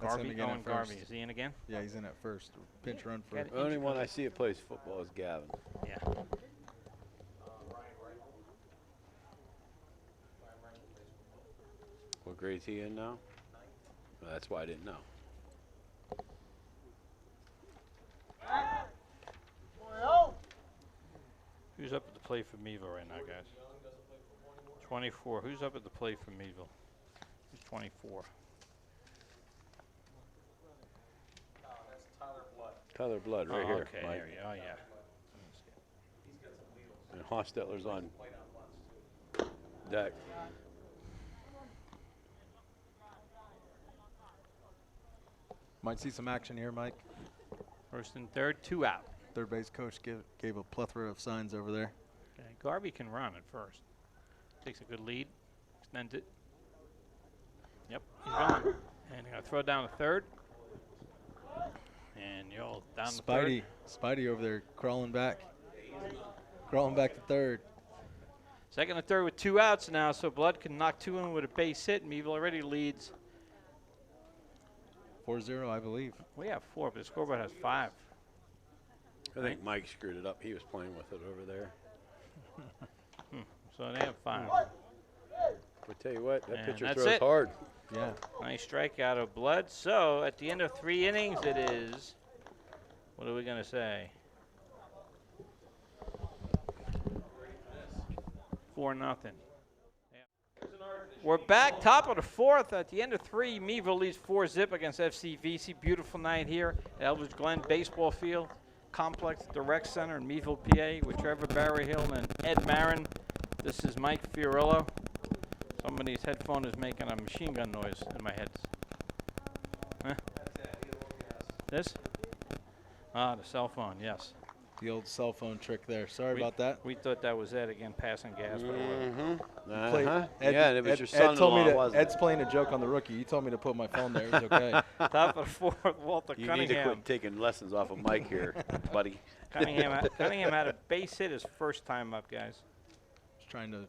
Speaker 5: That's him
Speaker 2: Garvey,
Speaker 5: again
Speaker 2: Owen
Speaker 5: at
Speaker 2: Garvey.
Speaker 5: first.
Speaker 2: Is he in again?
Speaker 5: Yeah, he's in at first. Pinch run for
Speaker 2: Got it.
Speaker 4: The only one I see that plays football is Gavin.
Speaker 2: Yeah.
Speaker 4: What grade's he in now? Well, that's why I didn't know.
Speaker 2: Who's up at the plate for Meadville right now, guys? 24. Who's up at the plate for Meadville? Who's 24?
Speaker 4: Tyler Blood right here.
Speaker 2: Okay,
Speaker 4: Mike.
Speaker 2: there you go. Oh, yeah.
Speaker 4: And Hostetler's on deck.
Speaker 5: Might see some action here, Mike.
Speaker 2: First and third, 2 out.
Speaker 5: Third base coach gave a plethora of signs over there.
Speaker 2: Okay, Garvey can run at first. Takes a good lead. Extends it. Yep, he's gone. And they're going to throw down to third. And you'll down to third.
Speaker 5: Spidey over there crawling back. Crawling back to third.
Speaker 2: Second and third with 2 outs now, so Blood can knock 2 in with a base hit. Meadville already leads.
Speaker 5: 4-0, I believe.
Speaker 2: We have 4, but the scoreboard has 5.
Speaker 4: I think Mike screwed it up. He was playing with it over there.
Speaker 2: So they have 5.
Speaker 4: But tell you what, that
Speaker 2: And
Speaker 4: pitcher
Speaker 2: that's
Speaker 4: throws
Speaker 2: it.
Speaker 4: hard.
Speaker 5: Yeah.
Speaker 2: Nice strikeout of Blood. So at the end of 3 innings, it is, what are we going to say? 4-0. We're back, top of the 4th. At the end of 3, Meadville leads 4-0 against FCVC. Beautiful night here at Eldridge Glen Baseball Field Complex, the Rec Center in Meadville, PA, with Trevor Barryhill and Ed Marin. This is Mike Fiorillo. Somebody's headphone is making a machine gun noise in my head. Huh? This? Ah, the cell phone, yes.
Speaker 5: The old cell phone trick there. Sorry about that.
Speaker 2: We thought that was Ed again passing gas, but it wasn't.
Speaker 4: Uh-huh.
Speaker 5: Ed,
Speaker 4: Yeah, and it was
Speaker 5: Ed,
Speaker 4: your
Speaker 5: Ed told me
Speaker 4: son-in-law,
Speaker 5: to,
Speaker 4: wasn't
Speaker 5: Ed's playing a joke on the rookie. He told me to put my phone there. It's okay.
Speaker 2: Top of the 4th, Walter
Speaker 4: You need
Speaker 2: Cunningham.
Speaker 4: to quit taking lessons off of Mike here, buddy.
Speaker 2: Cunningham had a base hit his first time up, guys.
Speaker 5: Just trying to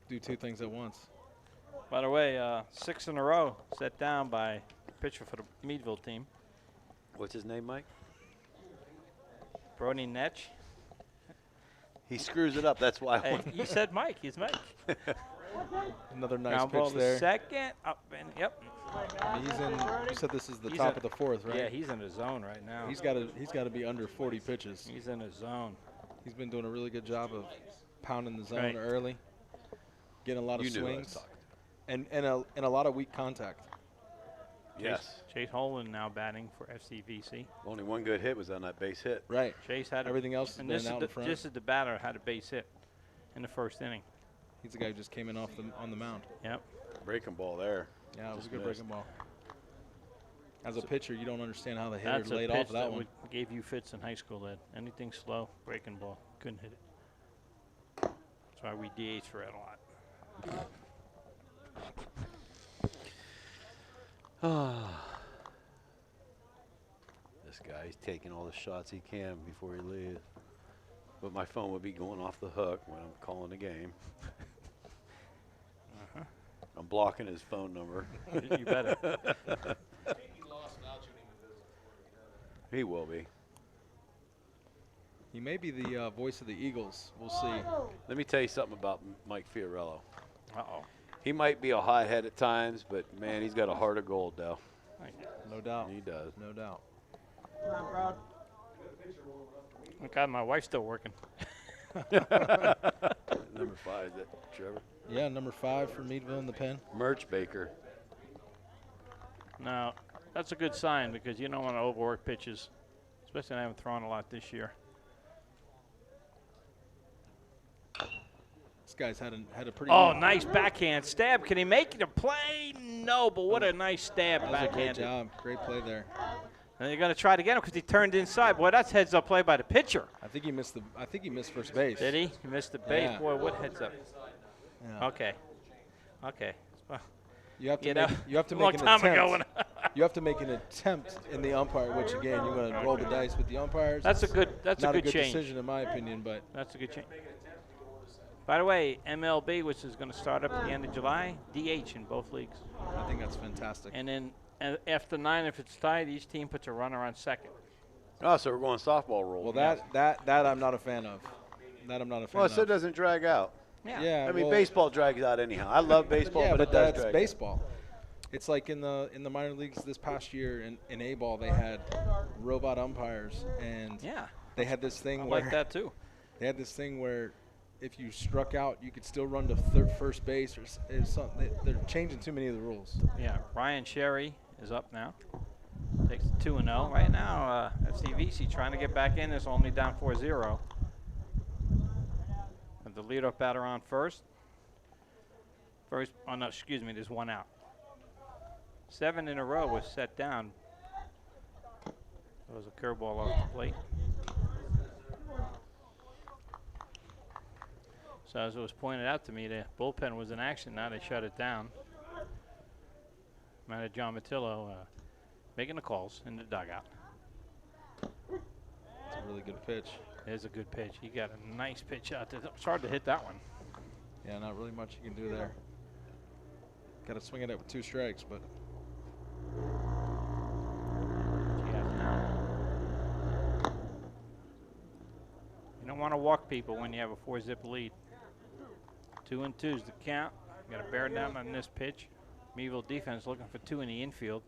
Speaker 5: do 2 things at once.
Speaker 2: By the way, 6 in a row set down by pitcher for the Meadville team,
Speaker 4: What's his name, Mike?
Speaker 2: Brody Netch.
Speaker 4: He screws it up. That's why. I
Speaker 2: Hey,
Speaker 4: want
Speaker 2: you said Mike. He's Mike.
Speaker 5: Another nice
Speaker 2: Ground ball
Speaker 5: pitch
Speaker 2: to
Speaker 5: there.
Speaker 2: second. Up and yep.
Speaker 5: He's in. You said this is the
Speaker 2: He's
Speaker 5: top
Speaker 2: in-
Speaker 5: of the 4th, right?
Speaker 2: Yeah, he's in his zone right now.
Speaker 5: He's got to be under 40 pitches.
Speaker 2: He's in his zone.
Speaker 5: He's been doing a really good job of pounding the zone
Speaker 2: Right.
Speaker 5: early, getting a lot of
Speaker 4: You knew what I was
Speaker 5: swings,
Speaker 4: talking
Speaker 5: and a lot of weak contact.
Speaker 4: Yes.
Speaker 2: Chase Holland now batting for FCVC.
Speaker 4: Only one good hit was on that base hit.
Speaker 5: Right.
Speaker 2: Chase had
Speaker 5: Everything else has
Speaker 2: and
Speaker 5: been
Speaker 2: this is
Speaker 5: out
Speaker 2: the,
Speaker 5: in front.
Speaker 2: This is the batter had a base hit in the first inning.
Speaker 5: He's the guy who just came in on the mound.
Speaker 2: Yep.
Speaker 4: Breaking ball there.
Speaker 5: Yeah, it was a
Speaker 4: Just
Speaker 5: good
Speaker 4: missed.
Speaker 5: breaking ball. As a pitcher, you don't understand how the hitter
Speaker 2: That's a
Speaker 5: laid
Speaker 2: pitch
Speaker 5: off that one.
Speaker 2: gave you fits in high school, Ed. Anything slow, breaking ball, couldn't hit it. That's why we DH for Ed a lot.
Speaker 4: This guy, he's taking all the shots he can before he leaves. But my phone would be going off the hook when I'm calling the game. I'm blocking his phone number.
Speaker 2: You better.
Speaker 4: He will be.
Speaker 5: He may be the voice of the Eagles. We'll see.
Speaker 4: Let me tell you something about Mike Fiorillo.
Speaker 2: Uh-oh.
Speaker 4: He might be a hothead at times, but man, he's got a heart of gold, though.
Speaker 5: No doubt.
Speaker 4: He does.
Speaker 5: No doubt.
Speaker 2: Thank God my wife's still working.
Speaker 4: Number 5, is that Trevor?
Speaker 5: Yeah, number 5 for Meadville in the pen.
Speaker 4: Merch Baker.
Speaker 2: Now, that's a good sign because you don't want to overwork pitches, especially I haven't thrown a lot this year.
Speaker 5: This guy's had a pretty.
Speaker 2: Oh, nice backhand stab. Can he make it a play? No, but what a nice stab
Speaker 5: That was a great
Speaker 2: backhand.
Speaker 5: job. Great play there.
Speaker 2: And they're going to try it again because he turned inside. Boy, that's heads up play by the pitcher.
Speaker 5: I think he missed first base.
Speaker 2: Did he? He missed the base.
Speaker 5: Yeah.
Speaker 2: Boy, what heads up?
Speaker 5: Yeah.
Speaker 2: Okay. Okay. Well,
Speaker 5: You have to
Speaker 2: you
Speaker 5: make,
Speaker 2: know,
Speaker 5: you have to
Speaker 2: a
Speaker 5: make
Speaker 2: long
Speaker 5: an
Speaker 2: time
Speaker 5: attempt.
Speaker 2: ago when
Speaker 5: You have to make an attempt in the umpire, which again you're going to roll the dice with the umpires.
Speaker 2: That's a
Speaker 5: It's
Speaker 2: good
Speaker 5: not a good
Speaker 2: change.
Speaker 5: decision in my opinion, but
Speaker 2: That's a good change. By the way, MLB, which is going to start up at the end of July, DH in both leagues.
Speaker 5: I think that's fantastic.
Speaker 2: And then after 9, if it's tied, each team puts a runner on second.
Speaker 4: Oh, so we're going softball rule.
Speaker 5: Well, that I'm not a fan of. That I'm not a fan
Speaker 4: Well,
Speaker 5: of.
Speaker 4: so it doesn't drag out.
Speaker 5: Yeah.
Speaker 4: I mean,
Speaker 5: well,
Speaker 4: baseball drags out anyhow. I love baseball,
Speaker 5: Yeah,
Speaker 4: but it does
Speaker 5: that's
Speaker 4: drag
Speaker 5: baseball. It's like in the minor leagues this past year in A-ball they had robot umpires and
Speaker 2: Yeah.
Speaker 5: they had this thing
Speaker 2: I
Speaker 5: where
Speaker 2: like that too.
Speaker 5: they had this thing where if you struck out you could still run to first base or something. They're changing too many of the rules.
Speaker 2: Yeah, Ryan Sherry is up now. Takes 2-0. Right now, FCVC trying to get back in. Is only down 4-0. And the leadoff batter on first. Oh, no, excuse me, there's 1 out. 7 in a row was set down. There was a curveball off the plate. So as it was pointed out to me, the bullpen was in action. Now they shut it down. Manager John Matillo making the calls in the dugout.
Speaker 5: It's a really good pitch.
Speaker 2: There's a good pitch. He got a nice pitch out there. It's hard to hit that one.
Speaker 5: Yeah, not really much you can do there. Got to swing it up with 2 strikes, but
Speaker 2: He has now. You don't want to walk people when you have a 4-zip lead. 2-2 is the count. You got to bear down on this pitch. Meadville defense looking for 2 in the infield.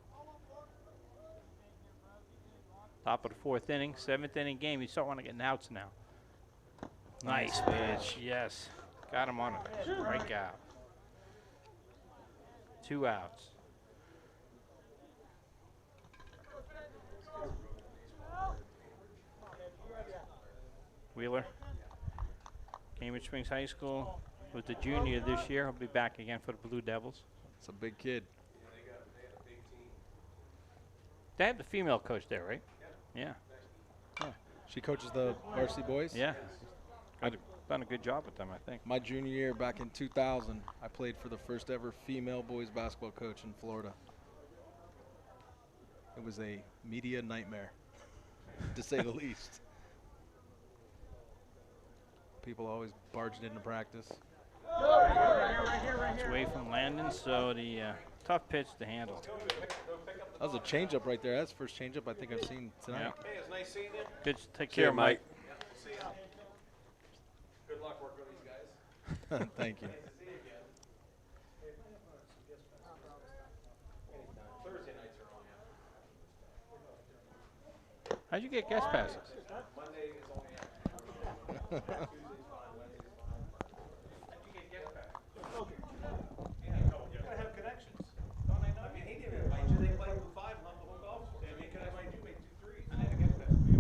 Speaker 2: Top of the 4th inning, 7th inning game. You start want to get outs now. Nice pitch. Yes. Got him on a strikeout. 2 outs. Wheeler, Cambridge Springs High School, was the junior this year. He'll be back again for the Blue Devils.
Speaker 5: it's a big kid.
Speaker 2: They have the female coach there, right? Yeah.
Speaker 5: She coaches the varsity boys.
Speaker 2: Yeah. Done a good job with them, I think.
Speaker 5: My junior year back in 2000, I played for the first ever female boys basketball coach in Florida. It was a media nightmare, to say the least. People always barged into practice.
Speaker 2: It's away from Landon, so the tough pitch to handle.
Speaker 5: That was a changeup right there. That's the first changeup I think I've seen tonight.
Speaker 6: Hey, it's nice seeing you.
Speaker 2: Pitch, take
Speaker 4: See ya,
Speaker 2: care, Mike.
Speaker 6: See ya. Good luck working with these guys.
Speaker 5: Thank you.
Speaker 6: Thursday nights are on.
Speaker 2: How'd you get guest passes?
Speaker 6: Monday is only Tuesday's fine, Wednesday's fine. How'd you get guest passes? Yeah, you gotta have connections. Don't I know? I mean, he didn't invite you. They played with 5 and left the whole golf course. I mean, he could have invited you, make 2 threes. I had a guest pass for you.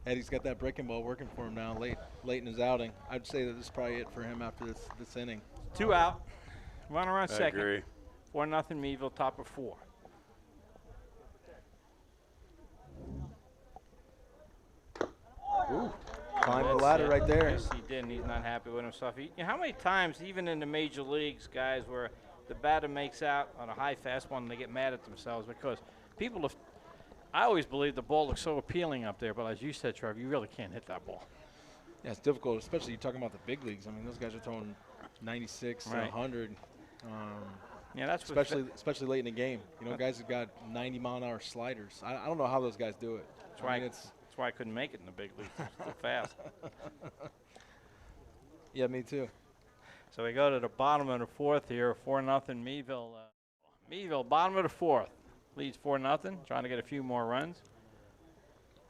Speaker 5: Eddie's got that breaking ball working for him now late in his outing. I'd say that this is probably it for him after this inning.
Speaker 2: 2 out. Runner on
Speaker 4: I
Speaker 2: second.
Speaker 4: agree.
Speaker 2: 4-0 Meadville, top of 4.
Speaker 5: Ooh, climbed the
Speaker 2: That's
Speaker 5: ladder
Speaker 2: it.
Speaker 5: right there.
Speaker 2: Yes, he did, and he's not happy with himself. How many times, even in the major leagues, guys, where the batter makes out on a high fastball and they get mad at themselves because people have. I always believe the ball looks so appealing up there, but as you said, Trevor, you really can't hit that ball.
Speaker 5: Yeah, it's difficult, especially you're talking about the big leagues. I mean, those guys are throwing 96 to
Speaker 2: Right.
Speaker 5: 100.
Speaker 2: Yeah, that's what
Speaker 5: Especially late in the game. You know, guys have got 90-mile-an-hour sliders. I don't know how those guys do it.
Speaker 2: That's why why I couldn't make it in the big leagues. It's too fast.
Speaker 5: Yeah, me too.
Speaker 2: So we go to the bottom of the fourth here, 4-0 Meadville. Meadville, bottom of the fourth, leads 4-0, trying to get a few more runs.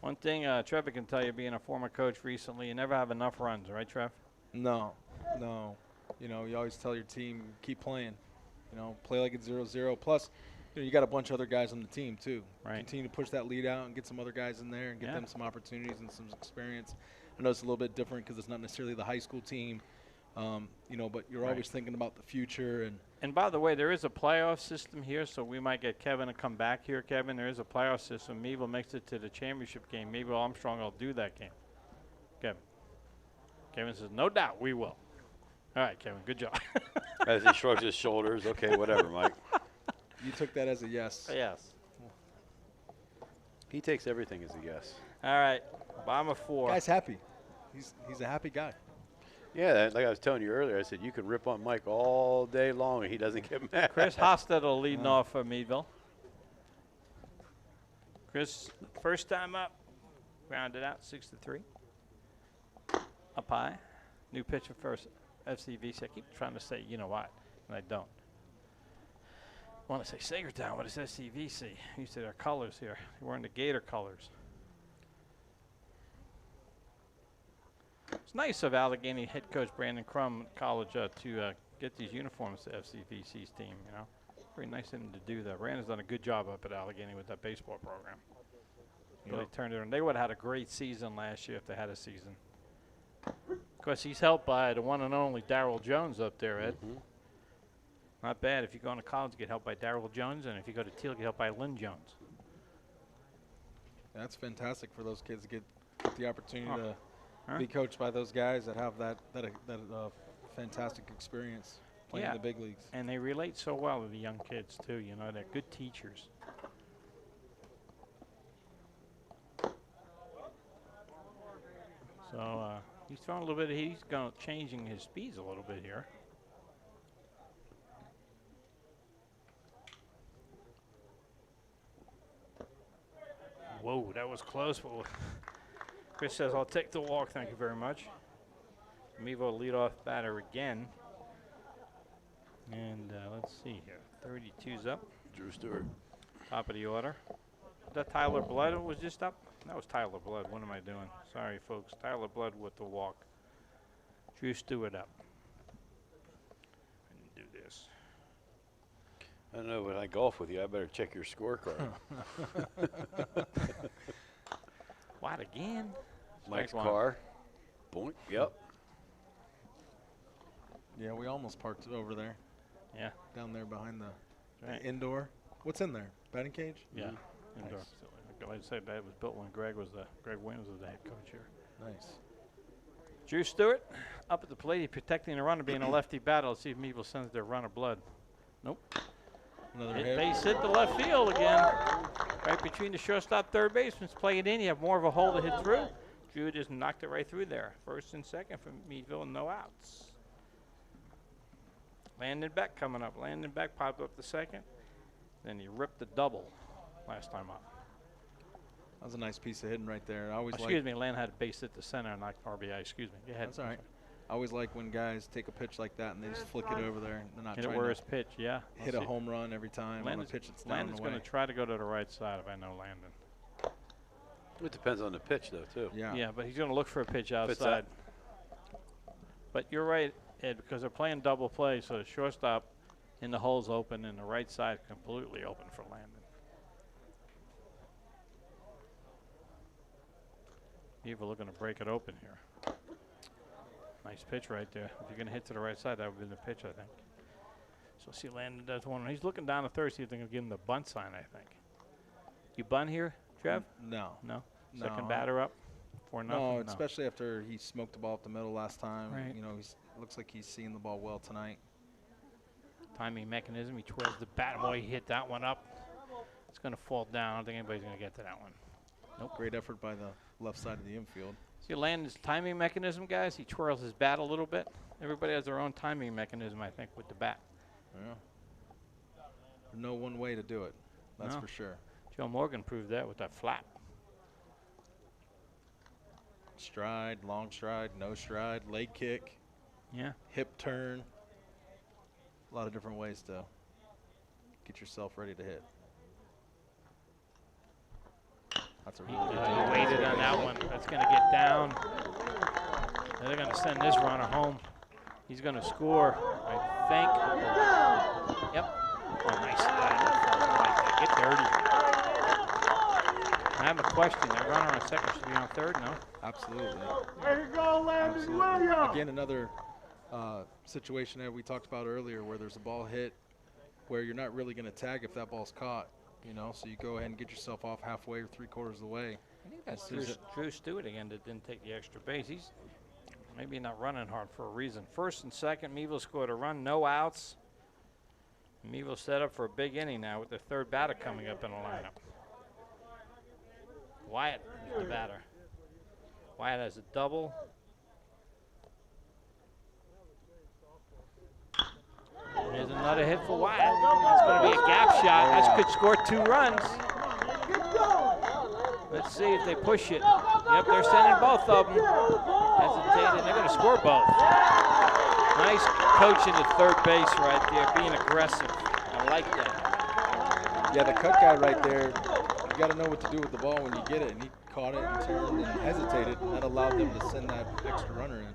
Speaker 2: One thing Trevor can tell you, being a former coach recently, you never have enough runs, right, Trev?
Speaker 5: No. You know, you always tell your team, keep playing. You know, play like it's 0-0. Plus, you got a bunch of other guys on the team, too.
Speaker 2: Right.
Speaker 5: Continue to push that lead out and get some other guys in there and get
Speaker 2: Yeah.
Speaker 5: them some opportunities and some experience. I know it's a little bit different because it's not necessarily the high school team, you know, but you're
Speaker 2: Right.
Speaker 5: always thinking about the future.
Speaker 2: And by the way, there is a playoff system here, so we might get Kevin to come back here, Kevin. There is a playoff system. Meadville makes it to the championship game. Maybe Armstrong will do that game. Kevin. Kevin says, no doubt, we will. All right, Kevin, good job.
Speaker 4: As he shrugs his shoulders. Okay, whatever, Mike.
Speaker 5: You took that as a yes.
Speaker 2: Yes.
Speaker 4: He takes everything as a yes.
Speaker 2: All right, bottom of 4.
Speaker 5: Guy's happy. He's a happy guy.
Speaker 4: Yeah, like I was telling you earlier, I said you can rip on Mike all day long and he doesn't get mad.
Speaker 2: Chris Hostetler leading off for Meadville. Chris, first time up, grounded out 6-3. Up high, new pitcher first, FCVC. I keep trying to say, you know what, and I don't. I want to say Sagertown, but it's SCVC. You see their colors here. They're wearing the Gator colors. It's nice of Allegheny head coach Brandon Crum College to get these uniforms to FCVC's team, you know. Very nice of him to do that. Brandon's done a good job up at Allegheny with that baseball program. Really turned it on. They would have had a great season last year if they had a season. Of course, he's helped by the one and only Darryl Jones up there, Ed. Not bad. If you go into college, you get helped by Darryl Jones, and if you go to Teal, you get helped by Lynn Jones.
Speaker 5: That's fantastic for those kids to get the opportunity to
Speaker 2: Huh?
Speaker 5: be coached by those guys that have that fantastic experience playing in the big leagues.
Speaker 2: And they relate so well to the young kids, too. You know, they're good teachers. So he's throwing a little bit. He's going changing his speeds a little bit here. Whoa, that was close. But Chris says, I'll take the walk. Thank you very much. Mevo leadoff batter again. And let's see here. 32's up.
Speaker 4: Drew Stewart.
Speaker 2: Top of the order. Is that Tyler Blood was just up? That was Tyler Blood. What am I doing? Sorry, folks. Tyler Blood with the walk. Drew Stewart up. I didn't do this.
Speaker 4: I don't know, when I golf with you, I better check your scorecard.
Speaker 2: What, again?
Speaker 4: Mike's
Speaker 2: Strike one.
Speaker 4: car. Boink. Yep.
Speaker 5: Yeah, we almost parked over there,
Speaker 2: Yeah.
Speaker 5: down there behind the
Speaker 2: Right.
Speaker 5: indoor. What's in there? Batting cage?
Speaker 2: Yeah. Indoor
Speaker 5: Nice.
Speaker 2: facility. Like I said, that was built when Greg Williams was the head coach here.
Speaker 5: Nice.
Speaker 2: Drew Stewart up at the plate, protecting the runner, being a lefty batter. Let's see if Meadville sends their runner Blood. Nope.
Speaker 5: Another
Speaker 2: Hit
Speaker 5: hit.
Speaker 2: base hit the left field again. Right between the shortstop, third baseman. Play it in. You have more of a hole to hit through. Drew just knocked it right through there. First and second for Meadville, no outs. Landon Beck coming up. Landon Beck popped up the second. Then he ripped the double last time up.
Speaker 5: That was a nice piece of hitting right there. I always
Speaker 2: Excuse me, Landon had a base hit the center and knocked RBI. Excuse me. Go ahead.
Speaker 5: That's all right. I always like when guys take a pitch like that and they just flick it over there. They're not
Speaker 2: Hit it
Speaker 5: trying
Speaker 2: where
Speaker 5: to
Speaker 2: his pitch, yeah.
Speaker 5: hit a home run every time on a pitch that's down
Speaker 2: Landon's
Speaker 5: and
Speaker 2: going
Speaker 5: away.
Speaker 2: to try to go to the right side if I know Landon.
Speaker 4: It depends on the pitch, though, too.
Speaker 5: Yeah.
Speaker 2: Yeah, but he's going to look for a pitch
Speaker 4: If it's
Speaker 2: outside. But you're right, Ed, because they're playing double play, so the shortstop in the hole's open and the right side completely open for Landon. Meadville looking to break it open here. Nice pitch right there. If you're going to hit to the right side, that would be the pitch, I think. So see, Landon does one. He's looking down the third, see if they're going to give him the bunt sign, I think. You bunt here, Trev?
Speaker 5: No.
Speaker 2: No?
Speaker 5: No.
Speaker 2: Second batter up? 4-0?
Speaker 5: No, especially after he smoked the ball up the middle last time.
Speaker 2: Right.
Speaker 5: You know, looks like he's seeing the ball well tonight.
Speaker 2: Timing mechanism. He twirls the bat. Boy, he hit that one up. It's going to fall down. I don't think anybody's going to get to that one. Nope.
Speaker 5: Great effort by the left side of the infield.
Speaker 2: See Landon's timing mechanism, guys? He twirls his bat a little bit. Everybody has their own timing mechanism, I think, with the bat.
Speaker 5: Yeah. There's no one way to do it. That's
Speaker 2: No.
Speaker 5: for sure.
Speaker 2: Joe Morgan proved that with that flap.
Speaker 5: stride, long stride, no stride, leg kick,
Speaker 2: Yeah.
Speaker 5: hip turn. A lot of different ways to get yourself ready to hit. That's a
Speaker 2: He
Speaker 5: really good job.
Speaker 2: waited on that one. That's going to get down. They're going to send this runner home. He's going to score, I think. Yep. Oh, nice. Get dirty. I have a question. That runner on second should be on third, no?
Speaker 5: Absolutely.
Speaker 7: There you go, Landon
Speaker 5: Absolutely.
Speaker 7: Williams.
Speaker 5: Again, another situation that we talked about earlier where there's a ball hit where you're not really going to tag if that ball's caught, you know, so you go ahead and get yourself off halfway or 3/4 of the way.
Speaker 2: I think that's
Speaker 5: As soon as
Speaker 2: Drew Stewart again that didn't take the extra base. He's maybe not running hard for a reason. First and second, Meadville scored a run, no outs. Meadville set up for a big inning now with their third batter coming up in the lineup. Wyatt is the batter. Wyatt has a double. There's another hit for Wyatt. That's going to be a gap shot. That could score 2 runs. Let's see if they push it. Yep, they're sending both of them. Hesitated. They're going to score both. Nice coaching at third base right there, being aggressive. I like that.
Speaker 5: Yeah, the cut guy right there, you got to know what to do with the ball when you get it. And he caught it and turned and hesitated, and that allowed them to send that extra runner in.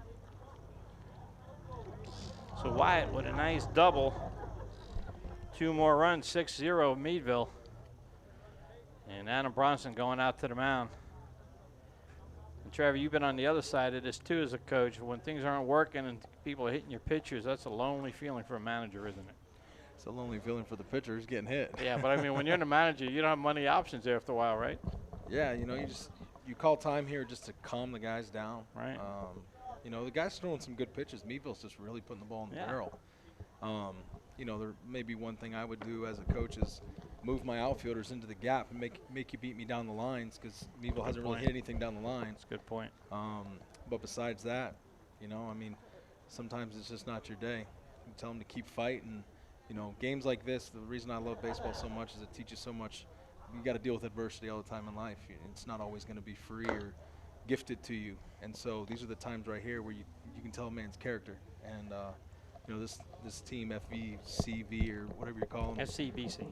Speaker 2: So Wyatt with a nice double. 2 more runs, 6-0 Meadville. And Adam Bronson going out to the mound. And Trevor, you've been on the other side of this too as a coach. When things aren't working and people are hitting your pitchers, that's a lonely feeling for a manager, isn't it?
Speaker 5: It's a lonely feeling for the pitcher who's getting hit.
Speaker 2: Yeah, but I mean, when you're the manager, you don't have many options after a while, right?
Speaker 5: Yeah, you know, you call time here just to calm the guys down.
Speaker 2: Right.
Speaker 5: You know, the guy's throwing some good pitches. Meadville's just really putting the ball in the barrel. You know, there may be one thing I would do as a coach is move my outfielders into the gap and make you beat me down the lines, because Meadville hasn't really hit anything down the line.
Speaker 2: That's a good point.
Speaker 5: But besides that, you know, I mean, sometimes it's just not your day. You tell them to keep fighting. You know, games like this, the reason I love baseball so much is it teaches so much. You got to deal with adversity all the time in life. It's not always going to be free or gifted to you. And so these are the times right here where you can tell a man's character. And, you know, this team, FVCV or whatever you call them.
Speaker 2: SCBC.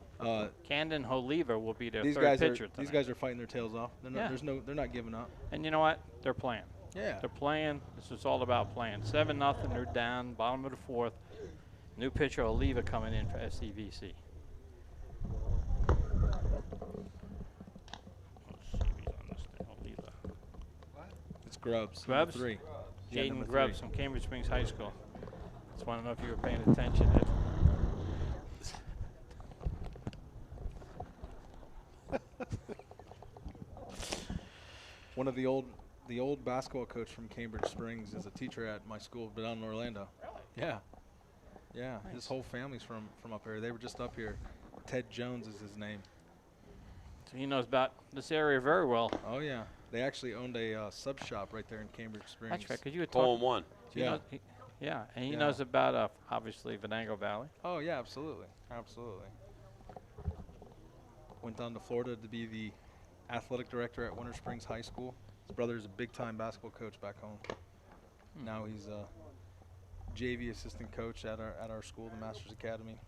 Speaker 2: Camden Holiver will be their
Speaker 5: these
Speaker 2: third
Speaker 5: guys
Speaker 2: pitcher
Speaker 5: These guys are fighting their tails off. They're not, they're not giving up.
Speaker 2: And you know what? They're playing.
Speaker 5: Yeah.
Speaker 2: They're playing. This is all about playing. 7-0. They're down, bottom of the 4th. New pitcher Oliva coming in for SCVC.
Speaker 5: It's Grubbs.
Speaker 2: Grubbs?
Speaker 5: Number 3. Yeah,
Speaker 2: Jaden
Speaker 5: number
Speaker 2: Grubbs
Speaker 5: 3.
Speaker 2: from Cambridge Springs High School. Just want to know if you were paying attention.
Speaker 5: One of the old basketball coach from Cambridge Springs is a teacher at my school down in Orlando.
Speaker 2: Really?
Speaker 5: Yeah. Yeah.
Speaker 2: Nice.
Speaker 5: His whole family's from up here. They were just up here. Ted Jones is his name.
Speaker 2: So he knows about this area very well.
Speaker 5: Oh yeah. They actually owned a sub shop right there in Cambridge Springs.
Speaker 2: That's right, because you were
Speaker 4: Hole
Speaker 2: talking.
Speaker 4: in one.
Speaker 5: Yeah.
Speaker 2: Yeah, and he
Speaker 5: Yeah.
Speaker 2: knows about, obviously, Venango Valley.
Speaker 5: Oh yeah, absolutely. Absolutely. Went down to Florida to be the athletic director at Winter Springs High School. His brother's a big-time basketball coach back home. Now he's a JV assistant coach at our school, the Masters Academy.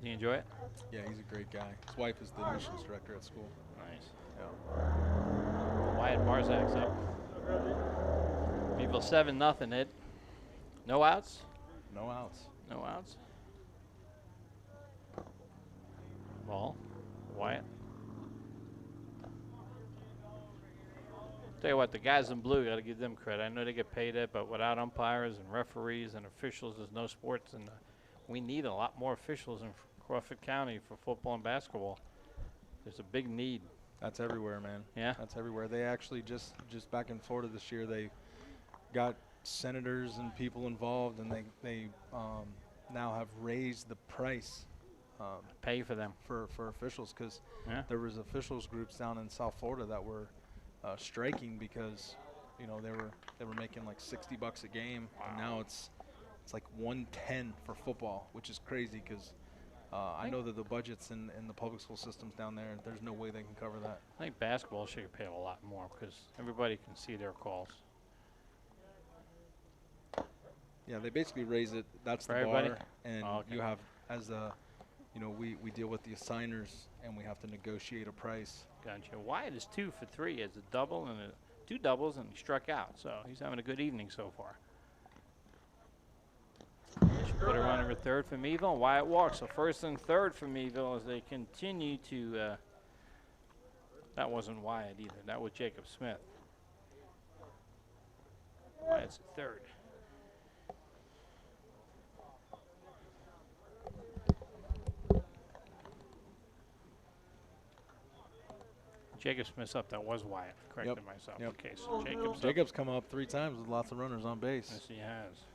Speaker 2: Do you enjoy it?
Speaker 5: Yeah, he's a great guy. His wife is the admissions director at school.
Speaker 2: Nice.
Speaker 5: Yeah.
Speaker 2: Wyatt Barzak's up. Meadville 7-0, Ed. No outs?
Speaker 5: No outs.
Speaker 2: No outs. Ball. Wyatt. Tell you what, the guys in blue, got to give them credit. I know they get paid it, but without umpires and referees and officials, there's no sports. And we need a lot more officials in Crawford County for football and basketball. There's a big need.
Speaker 5: That's everywhere, man.
Speaker 2: Yeah?
Speaker 5: That's everywhere. They actually just back in Florida this year, they got senators and people involved, and they now have raised the price
Speaker 2: Pay for them.
Speaker 5: for officials, because
Speaker 2: Yeah.
Speaker 5: there was officials groups down in South Florida that were striking because, you know, they were making like $60 a game, and now it's like $110 for football, which is crazy because I know that the budgets in the public school systems down there, there's no way they can cover that.
Speaker 2: I think basketball should get paid a lot more because everybody can see their calls.
Speaker 5: Yeah, they basically raise it. That's
Speaker 2: For
Speaker 5: the
Speaker 2: everybody?
Speaker 5: bar, and
Speaker 2: Oh, okay.
Speaker 5: you have as a, we deal with the assigners, and we have to negotiate a price.
Speaker 2: Gotcha. Wyatt is 2 for 3. He has a double and 2 doubles, and he struck out. So he's having a good evening so far. Should put a runner at third for Meadville. Wyatt walks. So first and third for Meadville as they continue to. That wasn't Wyatt either. That was Jacob Smith. Wyatt's at third. Jacob Smith's up. That was Wyatt. Corrected myself.
Speaker 5: Yep.
Speaker 2: Okay, so Jacob's up.
Speaker 5: Jacob's come up 3 times with lots of runners on base.
Speaker 2: Yes, he has.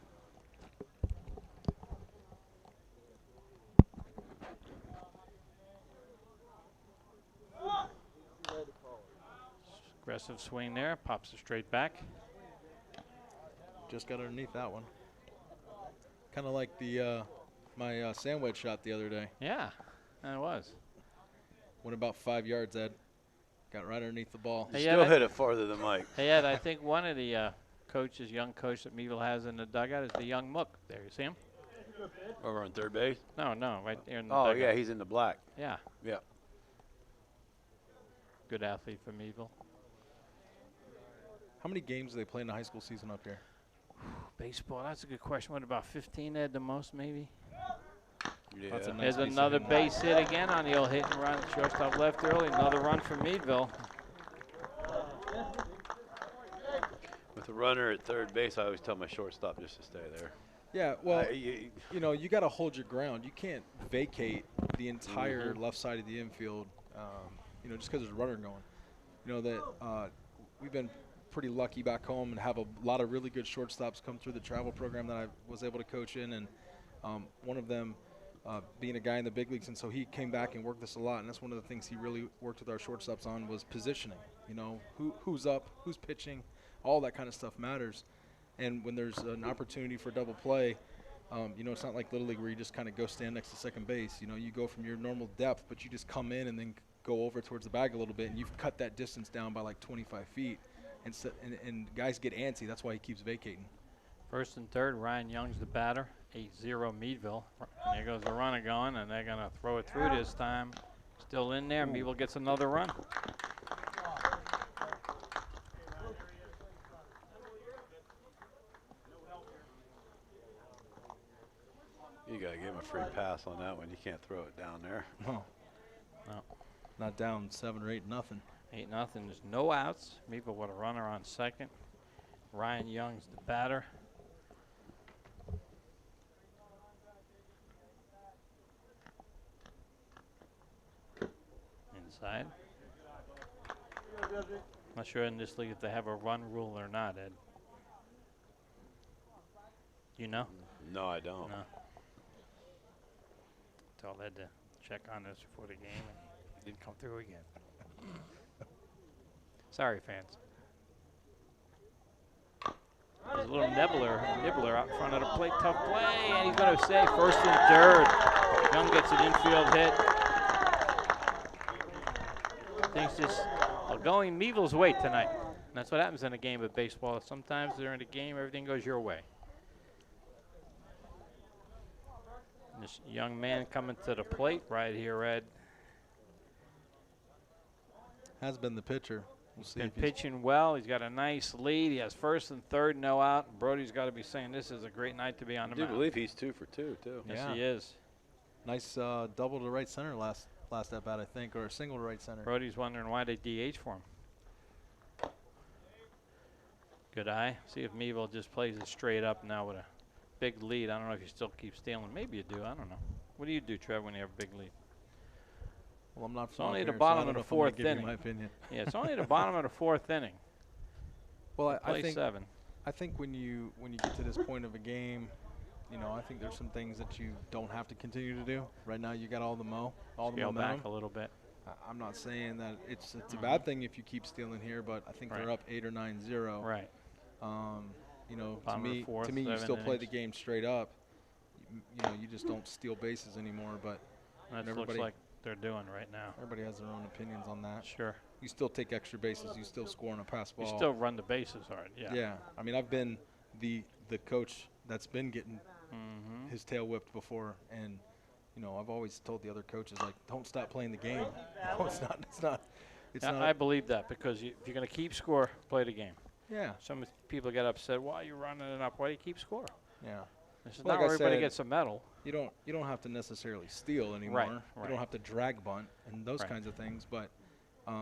Speaker 2: Aggressive swing there. Pops it straight back.
Speaker 5: Just got underneath that one. Kind of like the my sandwich shot the other day.
Speaker 2: Yeah, it was.
Speaker 5: Went about 5 yards, Ed. Got right underneath the ball.
Speaker 2: Hey,
Speaker 4: Still
Speaker 2: yeah,
Speaker 4: hit it farther than Mike.
Speaker 2: Hey, Ed, I think one of the coaches, young coach that Meadville has in the dugout is the young Mook. There, you see him?
Speaker 4: Over on third base?
Speaker 2: No, right there in the
Speaker 4: Oh,
Speaker 2: dugout.
Speaker 4: yeah, he's in the black.
Speaker 2: Yeah.
Speaker 4: Yeah.
Speaker 2: Good athlete for Meadville.
Speaker 5: How many games do they play in the high school season up here?
Speaker 2: Baseball, that's a good question. What, about 15, Ed, the most, maybe?
Speaker 4: Yeah.
Speaker 5: That's a nice
Speaker 2: There's
Speaker 5: piece of
Speaker 2: another
Speaker 5: hitting.
Speaker 2: base hit again on the old hit and run. Shortstop left early. Another run for Meadville.
Speaker 4: With a runner at third base, I always tell my shortstop just to stay there.
Speaker 5: Yeah, well,
Speaker 4: You-
Speaker 5: you got to hold your ground. You can't vacate the entire left side of the infield, just because there's a runner going. We've been pretty lucky back home and have a lot of really good shortstops come through the travel program that I was able to coach in, and one of them being a guy in the big leagues, and so he came back and worked this a lot, and that's one of the things he really worked with our shortstops on was positioning. Who's up, who's pitching, all that kind of stuff matters. And when there's an opportunity for double play, it's not like Little League where you just kind of go stand next to second base. You go from your normal depth, but you just come in and then go over towards the bag a little bit, and you've cut that distance down by like 25 feet. And guys get antsy. That's why he keeps vacating.
Speaker 2: First and third, Ryan Young's the batter. 8-0 Meadville. And there goes the runner going, and they're going to throw it through this time. Still in there. Meadville gets another run.
Speaker 4: You got to give him a free pass on that one. You can't throw it down there.
Speaker 5: No.
Speaker 2: No.
Speaker 5: Not down 7 or 8-0.
Speaker 2: 8-0. There's no outs. Meadville with a runner on second. Ryan Young's the batter. Inside. Not sure in this league if they have a run rule or not, Ed. You know?
Speaker 4: No, I don't.
Speaker 2: No. Told Ed to check on this before the game, and he didn't come through again. Sorry, fans. There's a little nibbler out in front of the plate. Tough play, and he's going to say first and third. Young gets an infield hit. Things just are going Meadville's way tonight. And that's what happens in a game of baseball. Sometimes during the game, everything goes your way. And this young man coming to the plate right here, Ed.
Speaker 5: Has been the pitcher. We'll see
Speaker 2: Been
Speaker 5: if he's
Speaker 2: pitching well. He's got a nice lead. He has first and third, no out. Brody's got to be saying this is a great night to be on
Speaker 4: I
Speaker 2: the
Speaker 4: do
Speaker 2: mound.
Speaker 4: believe he's 2 for 2, too.
Speaker 2: Yes,
Speaker 5: Yeah.
Speaker 2: he is.
Speaker 5: nice double to right center last at bat, I think, or a single to right center.
Speaker 2: Brody's wondering why they DH for him. Good eye. See if Meadville just plays it straight up now with a big lead. I don't know if you still keep stealing. Maybe you do. I don't know. What do you do, Trev, when you have a big lead?
Speaker 5: Well, I'm not.
Speaker 2: It's only
Speaker 5: from
Speaker 2: the
Speaker 5: here,
Speaker 2: bottom
Speaker 5: so I
Speaker 2: of
Speaker 5: don't
Speaker 2: the
Speaker 5: know if I'm gonna
Speaker 2: fourth
Speaker 5: give you
Speaker 2: inning.
Speaker 5: My opinion.
Speaker 2: Yeah, it's only the bottom of the fourth inning.
Speaker 5: Well, I
Speaker 2: Play
Speaker 5: think
Speaker 2: 7.
Speaker 5: I think when you get to this point of a game, I think there's some things that you don't have to continue to do. Right now, you got all the
Speaker 2: Scale
Speaker 5: momentum.
Speaker 2: back a little bit.
Speaker 5: I'm not saying that it's a bad thing if you keep stealing here, but I think
Speaker 2: Right.
Speaker 5: they're up 8 or 9-0.
Speaker 2: Right.
Speaker 5: To
Speaker 2: Bottom of the fourth,
Speaker 5: me, you
Speaker 2: 7
Speaker 5: still play the
Speaker 2: innings.
Speaker 5: game straight up. You just don't steal bases anymore. But
Speaker 2: That
Speaker 5: And
Speaker 2: looks like they're doing right now.
Speaker 5: Everybody has their own opinions on that.
Speaker 2: Sure.
Speaker 5: You still take extra bases. You still score on a pass ball.
Speaker 2: You still run the bases hard. Yeah.
Speaker 5: Yeah. I mean, I've been the coach that's been getting his tail whipped before, and you know, I've always told the other coaches, like, don't stop playing the game. No, it's not.
Speaker 2: I believe that because if you're going to keep score, play the game.
Speaker 5: Yeah.
Speaker 2: Some people get upset. Why are you running it up? Why do you keep score?
Speaker 5: Yeah.
Speaker 2: This is
Speaker 5: Like
Speaker 2: not
Speaker 5: I
Speaker 2: where everybody
Speaker 5: said,
Speaker 2: gets a medal.
Speaker 5: You don't have to necessarily steal anymore.
Speaker 2: Right.
Speaker 5: You don't have to drag bunt and those
Speaker 2: Right.
Speaker 5: kinds of things, but you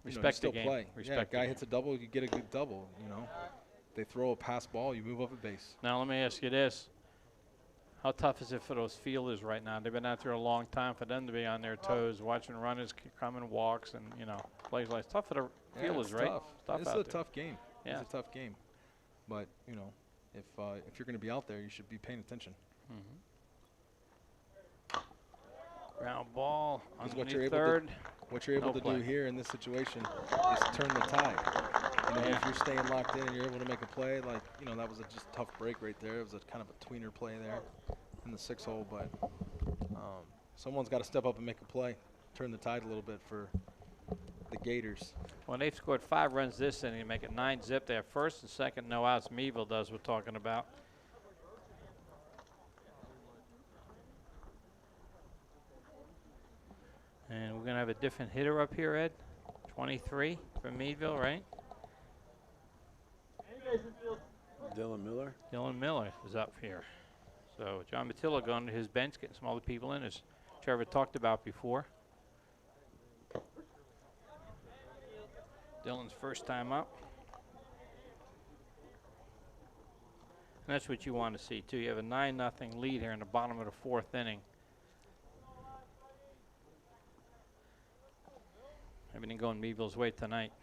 Speaker 2: Respect
Speaker 5: still
Speaker 2: the game.
Speaker 5: play.
Speaker 2: Respect the
Speaker 5: guy
Speaker 2: game.
Speaker 5: hits a double, you get a good double. You know, they throw a pass ball, you move up a base.
Speaker 2: Now let me ask you this: how tough is it for those fielders right now? They've been out there a long time. For them to be on their toes, watching runners come in walks and plays like it's tough for the fielders,
Speaker 5: it's
Speaker 2: right?
Speaker 5: tough.
Speaker 2: Tough
Speaker 5: It's
Speaker 2: out
Speaker 5: a
Speaker 2: there.
Speaker 5: tough game.
Speaker 2: Yeah.
Speaker 5: It's a tough game, but you know, if you're going to be out there, you should be paying attention.
Speaker 2: Ground ball
Speaker 5: Because
Speaker 2: underneath third.
Speaker 5: What you're able
Speaker 2: No
Speaker 5: to
Speaker 2: play.
Speaker 5: do here in this situation is turn the tide. You know, if you're staying locked in and you're able to make a play, like, you know, that was a just tough break right there. It was a kind of a tweener play there in the 6-hole, but someone's got to step up and make a play, turn the tide a little bit for the Gators.
Speaker 2: Well, they've scored 5 runs this inning, make it 9-zip. They have first and second, no outs. Meadville does. We're talking about. And we're going to have a different hitter up here, Ed. 23 from Meadville, right?
Speaker 4: Dylan Miller.
Speaker 2: Dylan Miller is up here. So John Matillo going to his bench, getting some other people in, as Trevor talked about before. Dylan's first time up. And that's what you want to see, too. You have a 9-0 lead here in the bottom of the 4th inning. Everything going Meadville's way tonight.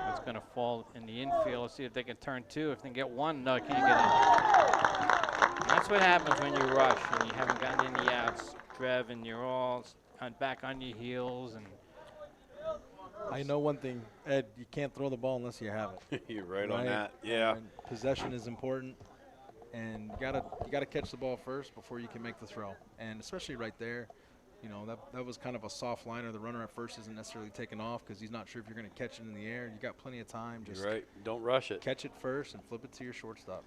Speaker 2: It's going to fall in the infield. Let's see if they can turn 2. If they can get 1, no, can't get in. That's what happens when you rush and you haven't gotten any outs, Trev, and you're all back on your heels. And
Speaker 5: I know one thing, Ed, you can't throw the ball unless you have it.
Speaker 4: You're right on that. Yeah.
Speaker 5: And possession is important, and you gotta catch the ball first before you can make the throw. And especially right there, you know, that was kind of a soft liner. The runner at first isn't necessarily taking off because he's not sure if you're going to catch it in the air. You got plenty of time. Just
Speaker 4: You're right. Don't rush it.
Speaker 5: catch it first and flip it to your shortstop.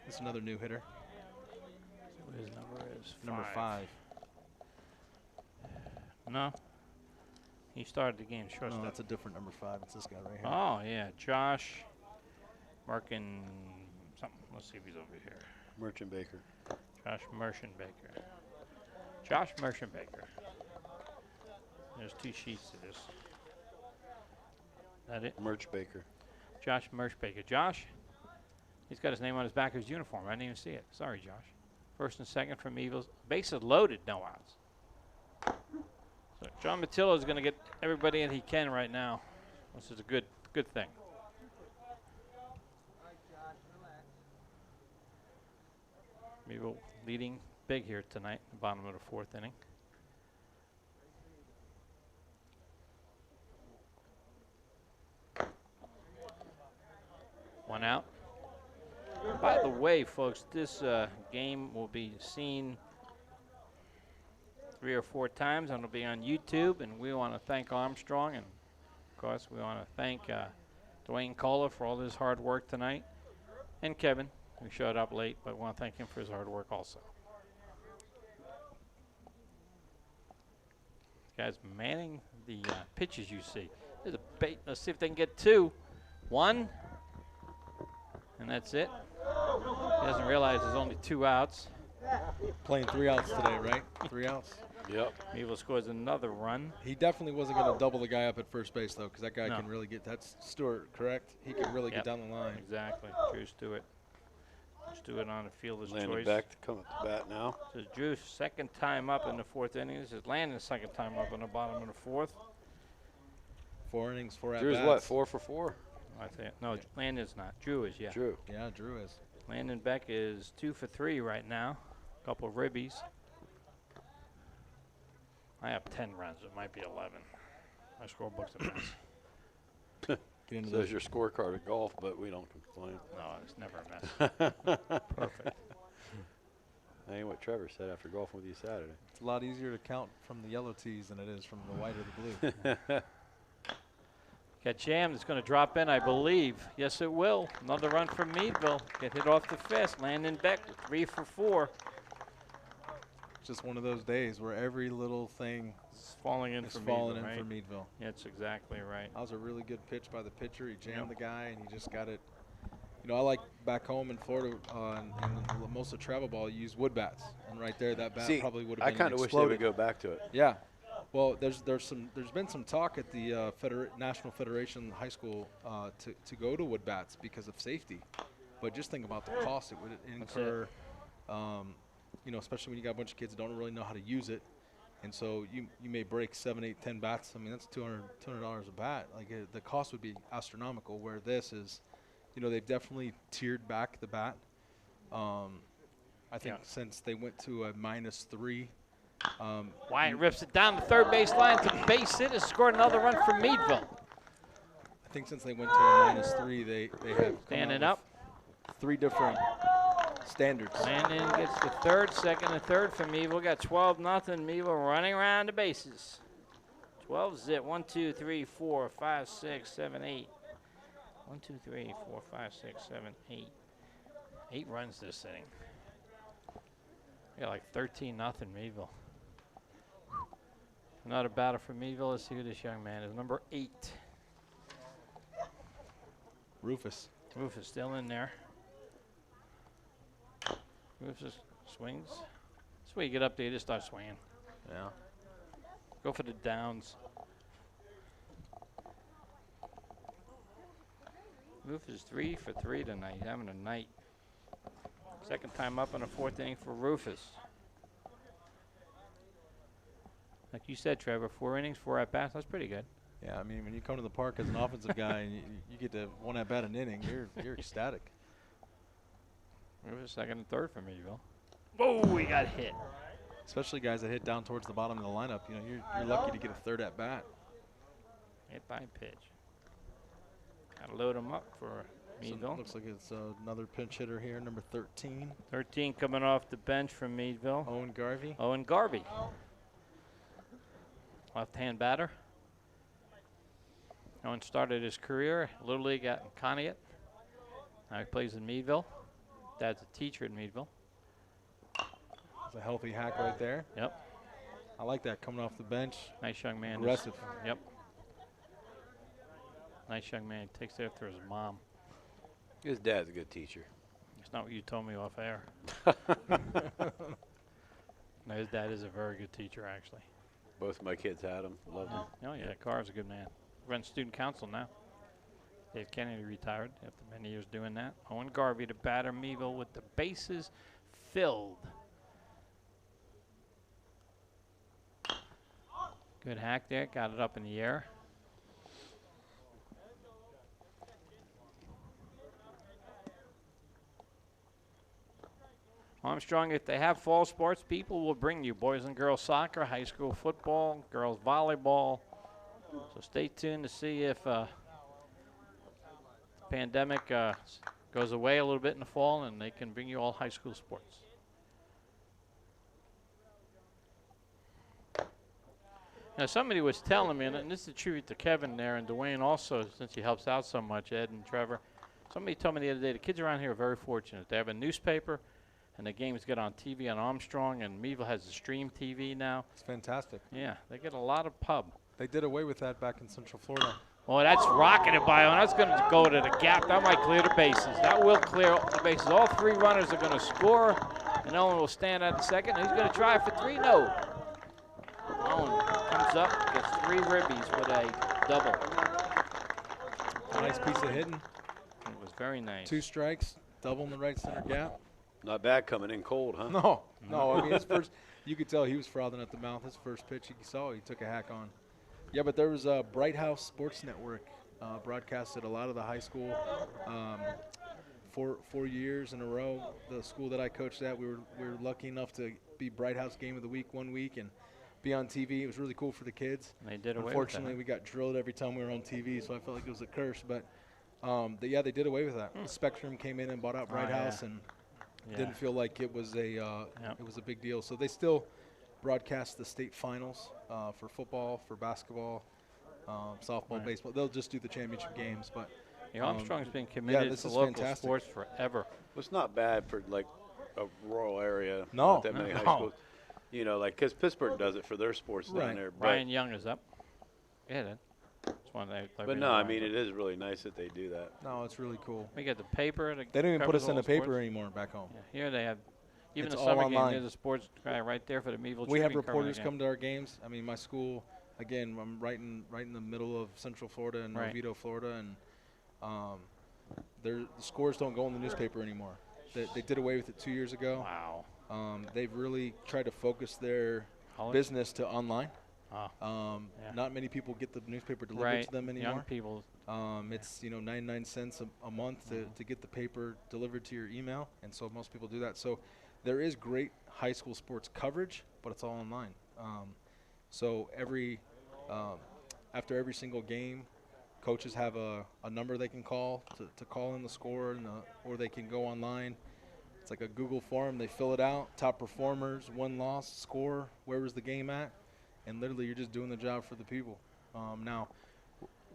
Speaker 5: This is another new hitter,
Speaker 2: his number is
Speaker 5: number 5.
Speaker 2: No. He started the game
Speaker 5: No,
Speaker 2: shortstop.
Speaker 5: that's a different number 5. It's this guy right here.
Speaker 2: Oh, yeah. Josh Merkin something. Let's see if he's over here.
Speaker 4: Merchant Baker.
Speaker 2: Josh Merschenbaker. Josh Merschenbaker. There's 2 sheets of this. That it?
Speaker 4: Merch Baker.
Speaker 2: Josh Merschenbaker. Josh, he's got his name on his back of his uniform. I didn't even see it. Sorry, Josh. First and second from Meadville. Bases loaded, no outs. So John Matillo is going to get everybody in he can right now. This is a good thing. Meadville leading big here tonight, the bottom of the 4th inning. One out. By the way, folks, this game will be seen 3 or 4 times, and it'll be on YouTube. And we want to thank Armstrong, and of course, we want to thank Dwayne Cola for all his hard work tonight, and Kevin, who showed up late, but we want to thank him for his hard work also. Guys manning the pitches you see. There's a let's see if they can get 2. 1, and that's it. He doesn't realize there's only 2 outs.
Speaker 5: Playing 3 outs today, right? 3 outs.
Speaker 4: Yep.
Speaker 2: Meadville scores another run.
Speaker 5: He definitely wasn't going to double the guy up at first base, though, because that guy
Speaker 2: No.
Speaker 5: can really get – that's Stewart, correct? He can really
Speaker 2: Yep.
Speaker 5: get down the line.
Speaker 2: Exactly. Drew Stewart. Stewart on the fielder's
Speaker 4: Landon
Speaker 2: choice.
Speaker 4: back to come up to bat now.
Speaker 2: This is Drew's second time up in the 4th inning. This is Landon's second time up in the bottom of the 4th.
Speaker 5: 4 innings, 4 at-bats.
Speaker 4: Drew's what, 4 for 4?
Speaker 2: I think no, Landon's not. Drew is, yeah.
Speaker 4: Drew.
Speaker 5: Yeah, Drew is.
Speaker 2: Landon Beck is 2 for 3 right now. A couple of ribbies. I have 10 runs. It might be 11. My scorebook's a mess.
Speaker 5: Get into
Speaker 4: Says
Speaker 5: those.
Speaker 4: your scorecard at golf, but we don't complain.
Speaker 2: No, it's never a mess. Perfect.
Speaker 4: That ain't what Trevor said after golfing with you Saturday.
Speaker 5: It's a lot easier to count from the yellow tees than it is from the white or the blue.
Speaker 2: Got Jam that's going to drop in, I believe. Yes, it will. Another run from Meadville. Get hit off the fist. Landon Beck with 3 for 4.
Speaker 5: Just one of those days where every little thing
Speaker 2: It's falling in
Speaker 5: is
Speaker 2: for
Speaker 5: falling
Speaker 2: Meadville,
Speaker 5: in
Speaker 2: right?
Speaker 5: for Meadville.
Speaker 2: That's exactly right.
Speaker 5: That was a really good pitch by the pitcher. He jammed
Speaker 2: Yep.
Speaker 5: the guy, and he just got it. You know, I like back home in Florida, and most of travel ball, you use wood bats, and right there, that bat
Speaker 4: See,
Speaker 5: probably would have
Speaker 4: I
Speaker 5: been
Speaker 4: kind of wish they would go back to it.
Speaker 5: Yeah. Well, there's been some talk at the National Federation High School to go to wood bats because of safety, but just think about the cost it would incur. You know, especially when you got a bunch of kids that don't really know how to use it, and so you may break 7, 8, 10 bats. I mean, that's $200 a bat. Like the cost would be astronomical. Where this is, you know, they've definitely tiered back the bat. I think since they went to a -3.
Speaker 2: Wyatt rips it down the third base line to base hit. Has scored another run for Meadville.
Speaker 5: I think since they went to a -3, they have come
Speaker 2: Standing
Speaker 5: out
Speaker 2: up.
Speaker 5: with 3 different standards.
Speaker 2: Landon gets the third, second, and third for Meadville. Got 12-0. Meadville running around the bases. 12-zip. 1, 2, 3, 4, 5, 6, 7, 8. 1, 2, 3, 4, 5, 6, 7, 8. 8 runs this inning. We got like 13-0 Meadville. Another batter for Meadville. Let's see who this young man is. Number 8.
Speaker 5: Rufus.
Speaker 2: Rufus still in there. Rufus swings. That's where you get up there, you just start swinging.
Speaker 5: Yeah.
Speaker 2: Go for the downs. Rufus 3 for 3 tonight, having a night. Second time up in the 4th inning for Rufus. Like you said, Trevor, 4 innings, 4 at-bats, that's pretty good.
Speaker 5: Yeah, I mean, when you come to the park as an offensive guy and you get to 1 at-bat an inning, you're ecstatic.
Speaker 2: Rufus second and third for Meadville. Whoa, he got hit.
Speaker 5: Especially guys that hit down towards the bottom of the lineup. You know, you're lucky to get a 3rd at-bat.
Speaker 2: Hit by pitch. Gotta load him up for Meadville.
Speaker 5: So looks like it's another pinch hitter here, number 13.
Speaker 2: 13 coming off the bench from Meadville.
Speaker 5: Owen Garvey.
Speaker 2: Owen Garvey. Left-hand batter. Owen started his career Little League at Conneaut. Now he plays in Meadville. Dad's a teacher in Meadville.
Speaker 5: It's a healthy hack right there.
Speaker 2: Yep.
Speaker 5: I like that coming off the bench.
Speaker 2: Nice young man.
Speaker 5: Aggressive.
Speaker 2: Yep. Nice young man. Takes after his mom.
Speaker 4: His dad's a good teacher.
Speaker 2: It's not what you told me off air. No, his dad is a very good teacher, actually.
Speaker 4: Both of my kids had him. Loved him.
Speaker 2: Oh, yeah, Carr's a good man. Runs student council now. Dave Kennedy retired after many years doing that. Owen Garvey to batter Meadville with the bases filled. Good hack there. Got it up in the air. Armstrong, if they have fall sports, people will bring you boys and girls soccer, high school football, girls volleyball. So stay tuned to see if the pandemic goes away a little bit in the fall and they can bring you all high school sports. Now, somebody was telling me, and this is a tribute to Kevin there and Dwayne also, since he helps out so much, Ed and Trevor. Somebody told me the other day, the kids around here are very fortunate. They have a newspaper, and the games get on TV on Armstrong, and Meadville has a stream TV now.
Speaker 5: It's fantastic.
Speaker 2: Yeah, they get a lot of pub.
Speaker 5: They did away with that back in Central Florida.
Speaker 2: Well, that's rocketed by on. That's going to go to the gap. That might clear the bases. That will clear the bases. All 3 runners are going to score, and Owen will stand at the second. He's going to try for 3. No. Owen comes up, gets 3 ribbies with a double.
Speaker 5: Nice piece of hitting.
Speaker 2: It was very nice.
Speaker 5: 2 strikes, double in the right center gap.
Speaker 4: Not bad coming in cold, huh?
Speaker 5: No. I mean, his first, you could tell he was frothing at the mouth. His first pitch he saw, he took a hack on. Yeah, but there was a Bright House Sports Network broadcasted a lot of the high school 4 years in a row. The school that I coached at, we were lucky enough to be Bright House Game of the Week one week and be on TV. It was really cool for the kids.
Speaker 2: They did away
Speaker 5: Unfortunately,
Speaker 2: with
Speaker 5: we got drilled every time we were on TV, so I felt like it was a curse. But yeah, they did away with that. Spectrum came in and bought out Bright House, and Didn't feel like it was a it was a big deal. So they still broadcast the state finals for football, for basketball, softball, baseball. They'll just do the championship games. But
Speaker 2: Armstrong's been committed
Speaker 5: this
Speaker 2: to
Speaker 5: is
Speaker 2: local
Speaker 5: fantastic.
Speaker 2: sports forever.
Speaker 4: Well, it's not bad for like a rural area.
Speaker 5: No,
Speaker 4: Not that many high
Speaker 5: no.
Speaker 4: schools. You know, like because Pittsburgh does it for their sports down
Speaker 5: Right.
Speaker 4: there. But,
Speaker 2: Ryan Young is up. Yeah, that's one they
Speaker 4: but no, I mean it is really nice that they do that.
Speaker 5: No, it's really cool.
Speaker 2: We got the paper. That
Speaker 5: They don't even put
Speaker 2: covers
Speaker 5: us in
Speaker 2: all
Speaker 5: the paper
Speaker 2: sports.
Speaker 5: anymore back home.
Speaker 2: Yeah, here they have, even
Speaker 5: It's
Speaker 2: the
Speaker 5: all
Speaker 2: summer game,
Speaker 5: online.
Speaker 2: there's a sports guy right there for the Meadville
Speaker 5: We have
Speaker 2: Tribune covering
Speaker 5: reporters
Speaker 2: the
Speaker 5: come to our games. I mean, my school, again, I'm right in the middle of Central Florida and
Speaker 2: Right.
Speaker 5: Oviedo, Florida, and the scores don't go in the newspaper anymore. They did away with it 2 years ago.
Speaker 2: Wow.
Speaker 5: They've really tried to focus their
Speaker 2: College?
Speaker 5: business to online.
Speaker 2: Oh, yeah.
Speaker 5: Not many people get the newspaper delivered
Speaker 2: right.
Speaker 5: to them
Speaker 2: Young
Speaker 5: anymore.
Speaker 2: people.
Speaker 5: It's 99 cents a month to get the paper delivered to your email, and so most people do that. So there is great high school sports coverage, but it's all online. So after every single game, coaches have a number they can call to call in the score, or they can go online. It's like a Google form. They fill it out. Top performers, win, loss, score, where was the game at, and literally you're just doing the job for the people. Now,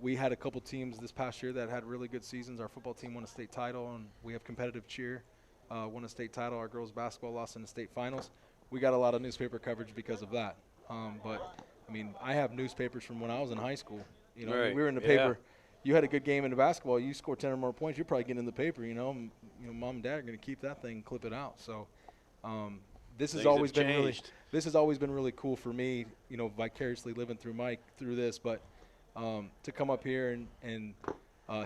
Speaker 5: we had a couple teams this past year that had really good seasons. Our football team won a state title, and we have competitive cheer. Won a state title. Our girls basketball lost in the state finals. We got a lot of newspaper coverage because of that. But I mean, I have newspapers from when I was in high school. You know,
Speaker 4: Right.
Speaker 5: we were in the
Speaker 4: Yeah.
Speaker 5: paper. You had a good game in the basketball. You scored 10 or more points. You're probably getting in the paper. You know, mom and dad are going to keep that thing, and clip it out. So this has
Speaker 4: Things
Speaker 5: always
Speaker 4: have
Speaker 5: been really.
Speaker 4: changed.
Speaker 5: This has always been really cool for me. You know, vicariously living through Mike through this, but to come up here and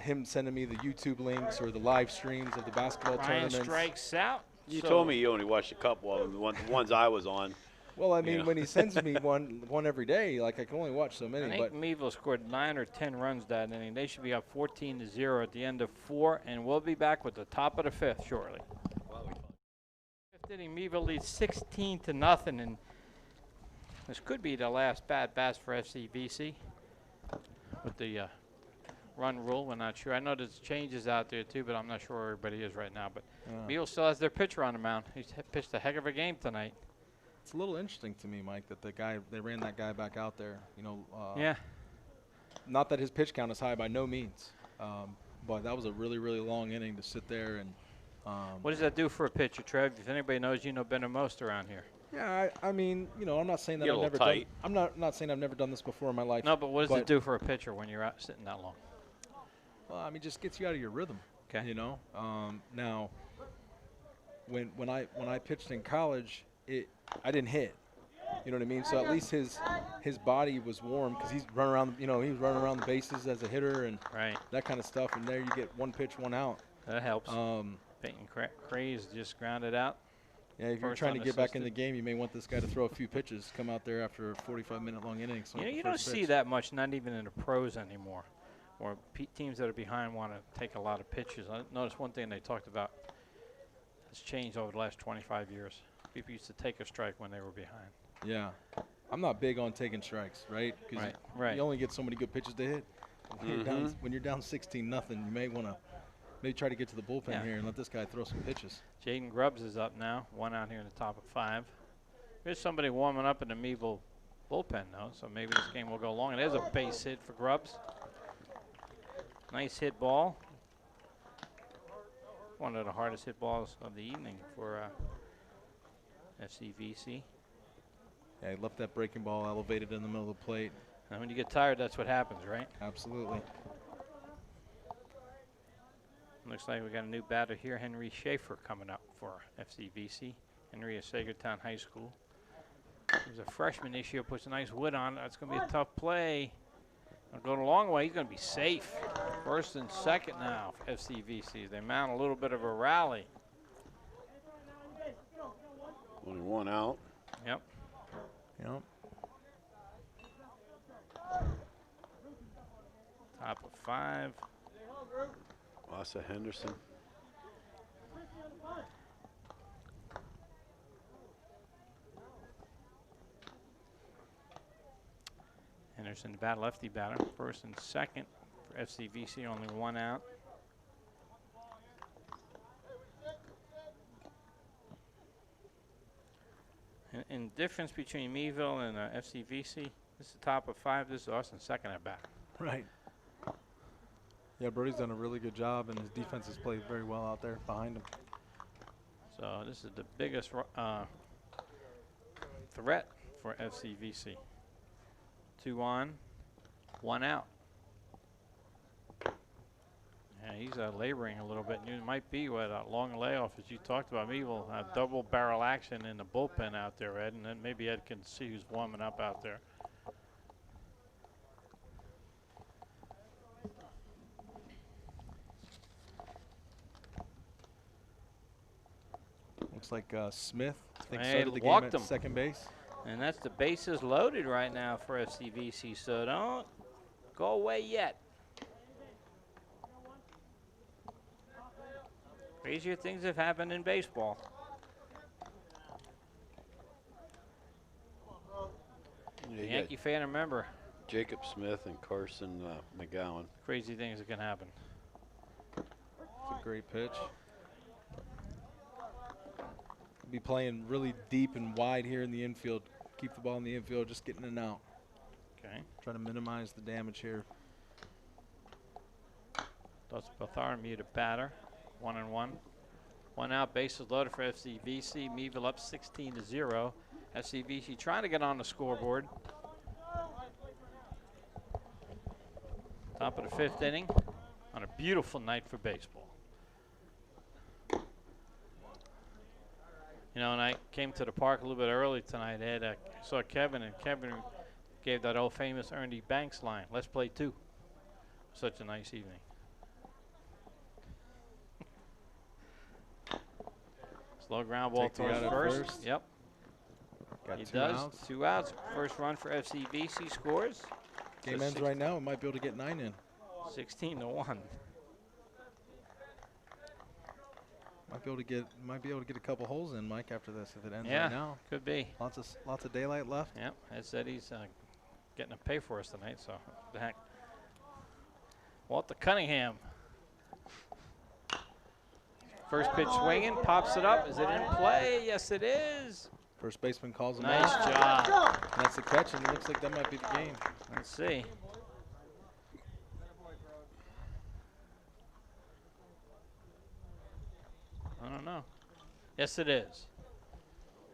Speaker 5: him sending me the YouTube links or the live streams of the basketball
Speaker 2: Ryan
Speaker 5: tournaments.
Speaker 2: strikes out.
Speaker 4: You
Speaker 2: So-
Speaker 4: told me you only watched a couple of them, the ones I was on.
Speaker 5: Well, I mean,
Speaker 4: Yeah.
Speaker 5: when he sends me one every day, like I can only watch so
Speaker 2: I
Speaker 5: many.
Speaker 2: think
Speaker 5: But
Speaker 2: Meadville scored 9 or 10 runs that inning. They should be up 14-0 at the end of 4, and we'll be back with the top of the 5th shortly. Fifth inning, Meadville leads 16-0, and this could be the last bad bats for FCVC with the run rule. We're not sure. I know there's changes out there too, but I'm not sure where everybody is right now. But Meadville still has their pitcher on the mound. He's pitched a heck of a game tonight.
Speaker 5: it's a little interesting to me, Mike, that they ran that guy back out there. You know,
Speaker 2: Yeah.
Speaker 5: not that his pitch count is high by no means, but that was a really, really long inning to sit there and.
Speaker 2: What does that do for a pitcher, Trev? If anybody knows, you know better most around here.
Speaker 5: Yeah, I mean, you know, I'm not saying that
Speaker 4: Get a
Speaker 5: I've
Speaker 4: little
Speaker 5: never
Speaker 4: tight.
Speaker 5: done. I'm not saying I've never done this before in my life.
Speaker 2: No, but what does it do for a pitcher when you're out sitting that long?
Speaker 5: Well, I mean, just gets you out of your rhythm.
Speaker 2: Okay.
Speaker 5: You know, now when I pitched in college, I didn't hit. You know what I mean? So at least his body was warm because he's running around. You know, he was running around the bases as a hitter and
Speaker 2: Right.
Speaker 5: that kind of stuff. And there you get one pitch, one out.
Speaker 2: That helps. Peyton Craze just grounded out.
Speaker 5: Yeah, if you're
Speaker 2: First
Speaker 5: trying to get back in the
Speaker 2: unassisted.
Speaker 5: game, you may want this guy to throw a few pitches, come out there after a 45-minute long inning. So
Speaker 2: You know, you
Speaker 5: first
Speaker 2: don't see
Speaker 5: pitch.
Speaker 2: that much, not even in the pros anymore, where teams that are behind want to take a lot of pitches. I noticed one thing they talked about has changed over the last 25 years. People used to take a strike when they were behind.
Speaker 5: Yeah, I'm not big on taking strikes, right? Because
Speaker 2: Right.
Speaker 5: you only get so many good pitches to hit. When you're down 16-0, you may want to maybe try to get to the bullpen
Speaker 2: Yeah.
Speaker 5: here and let this guy throw some pitches.
Speaker 2: Jaden Grubbs is up now, one out here in the top of 5. There's somebody warming up in the Meadville bullpen, though, so maybe this game will go long. And there's a base hit for Grubbs. Nice hit ball. One of the hardest hit balls of the evening for FCVC.
Speaker 5: Yeah, he left that breaking ball elevated in the middle of the plate.
Speaker 2: And when you get tired, that's what happens, right?
Speaker 5: Absolutely.
Speaker 2: Looks like we got a new batter here, Henry Schaefer, coming up for FCVC. Henry of Sagertown High School. He's a freshman this year, puts a nice wood on. That's going to be a tough play. I'll go the long way. He's going to be safe. First and second now for FCVC. They mount a little bit of a rally.
Speaker 4: Only one out.
Speaker 2: Yep.
Speaker 5: Yep.
Speaker 2: Top of 5.
Speaker 4: Lassa Henderson.
Speaker 2: Henderson, the bat, lefty batter. First and second for FCVC, only one out. difference between Meadville and FCVC. This is the top of 5. This is Austin's second at bat.
Speaker 5: Right. Yeah, Brody's done a really good job, and his defense has played very well out there behind him.
Speaker 2: So this is the biggest threat for FCVC. 2 on, 1 out. Yeah, he's laboring a little bit. It might be what a long layoff, as you talked about. Meadville double barrel action in the bullpen out there, Ed, and then maybe Ed can see who's warming up out there.
Speaker 5: Looks like Smith, I think,
Speaker 2: Hey,
Speaker 5: started the game
Speaker 2: walked
Speaker 5: at
Speaker 2: him.
Speaker 5: second base.
Speaker 2: And that's the bases loaded right now for FCVC, so don't go away yet. Crazier things have happened in baseball.
Speaker 4: Yeah, you
Speaker 2: Yankee
Speaker 4: got
Speaker 2: fan, remember,
Speaker 4: Jacob Smith and Carson McGowan.
Speaker 2: crazy things that can happen.
Speaker 5: It's a great pitch. Be playing really deep and wide here in the infield. Keep the ball in the infield, just getting in and out.
Speaker 2: Okay.
Speaker 5: Try to minimize the damage here.
Speaker 2: That's Bartholomew, the batter. 1-1. 1 out, bases loaded for FCVC. Meadville up 16-0. FCVC trying to get on the scoreboard. Top of the 5th inning on a beautiful night for baseball. You know, and I came to the park a little bit early tonight, Ed. I saw Kevin, and Kevin gave that old famous Ernie Banks line, "Let's play 2." Such a nice evening. Slow ground ball
Speaker 5: Take the
Speaker 2: towards
Speaker 5: out at
Speaker 2: first.
Speaker 5: first.
Speaker 2: Yep,
Speaker 5: Got
Speaker 2: he
Speaker 5: 2
Speaker 2: does.
Speaker 5: outs.
Speaker 2: 2 outs. First run for FCVC scores.
Speaker 5: Game
Speaker 2: So
Speaker 5: ends right now. We might be able to get 9 in.
Speaker 2: 16-1.
Speaker 5: Might be able to get a couple holes in, Mike, after this if it ends
Speaker 2: Yeah,
Speaker 5: right now.
Speaker 2: could be.
Speaker 5: Lots of daylight left.
Speaker 2: Yep, Ed said he's getting to pay for us tonight, so what the heck. Walter Cunningham. First pitch swinging, pops it up. Is it in play? Yes, it is.
Speaker 5: First baseman calls him
Speaker 2: Nice
Speaker 5: out.
Speaker 2: job.
Speaker 5: And that's the catch, and it looks like that might be the game.
Speaker 2: Let's see. I don't know. Yes, it is.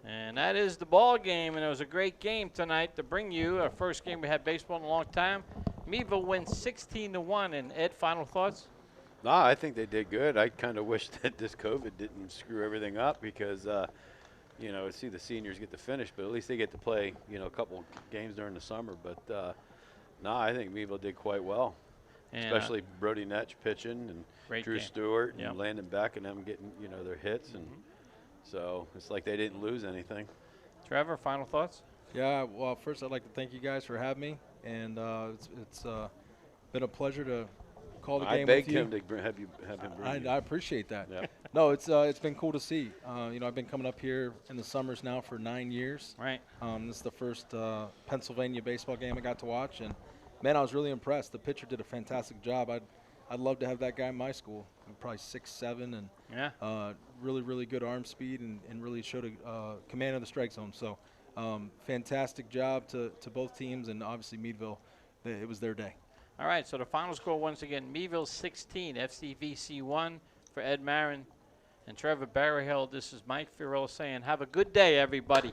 Speaker 2: And that is the ball game, and it was a great game tonight to bring you our first game we had baseball in a long time. Meadville wins 16-1. And Ed, final thoughts?
Speaker 4: No, I think they did good. I kind of wish that this COVID didn't screw everything up because, you know, see the seniors get to finish, but at least they get to play, you know, a couple games during the summer. But, no, I think Meadville did quite well,
Speaker 2: And,
Speaker 4: especially Brody Netch pitching and
Speaker 2: great
Speaker 4: Drew
Speaker 2: game.
Speaker 4: Stewart
Speaker 2: Yep.
Speaker 4: and Landon Beck and them getting, you know, their hits. And so it's like they didn't lose anything.
Speaker 2: Trevor, final thoughts?
Speaker 5: Yeah, well, first I'd like to thank you guys for having me, and it's been a pleasure to call the
Speaker 4: I
Speaker 5: game
Speaker 4: begged
Speaker 5: with you.
Speaker 4: him to have him bring you.
Speaker 5: I appreciate that.
Speaker 4: Yep.
Speaker 5: No, it's been cool to see. You know, I've been coming up here in the summers now for 9 years.
Speaker 2: Right.
Speaker 5: This is the first Pennsylvania baseball game I got to watch, and man, I was really impressed. The pitcher did a fantastic job. I'd love to have that guy in my school. Probably 6'7", and
Speaker 2: Yeah.
Speaker 5: really good arm speed, and really showed a command of the strike zone. So fantastic job to both teams, and obviously Meadville, it was their day.
Speaker 2: All right, so the final score once again, Meadville 16, FCVC 1 for Ed Marin and Trevor Berryhill. This is Mike Fiorillo saying, have a good day, everybody.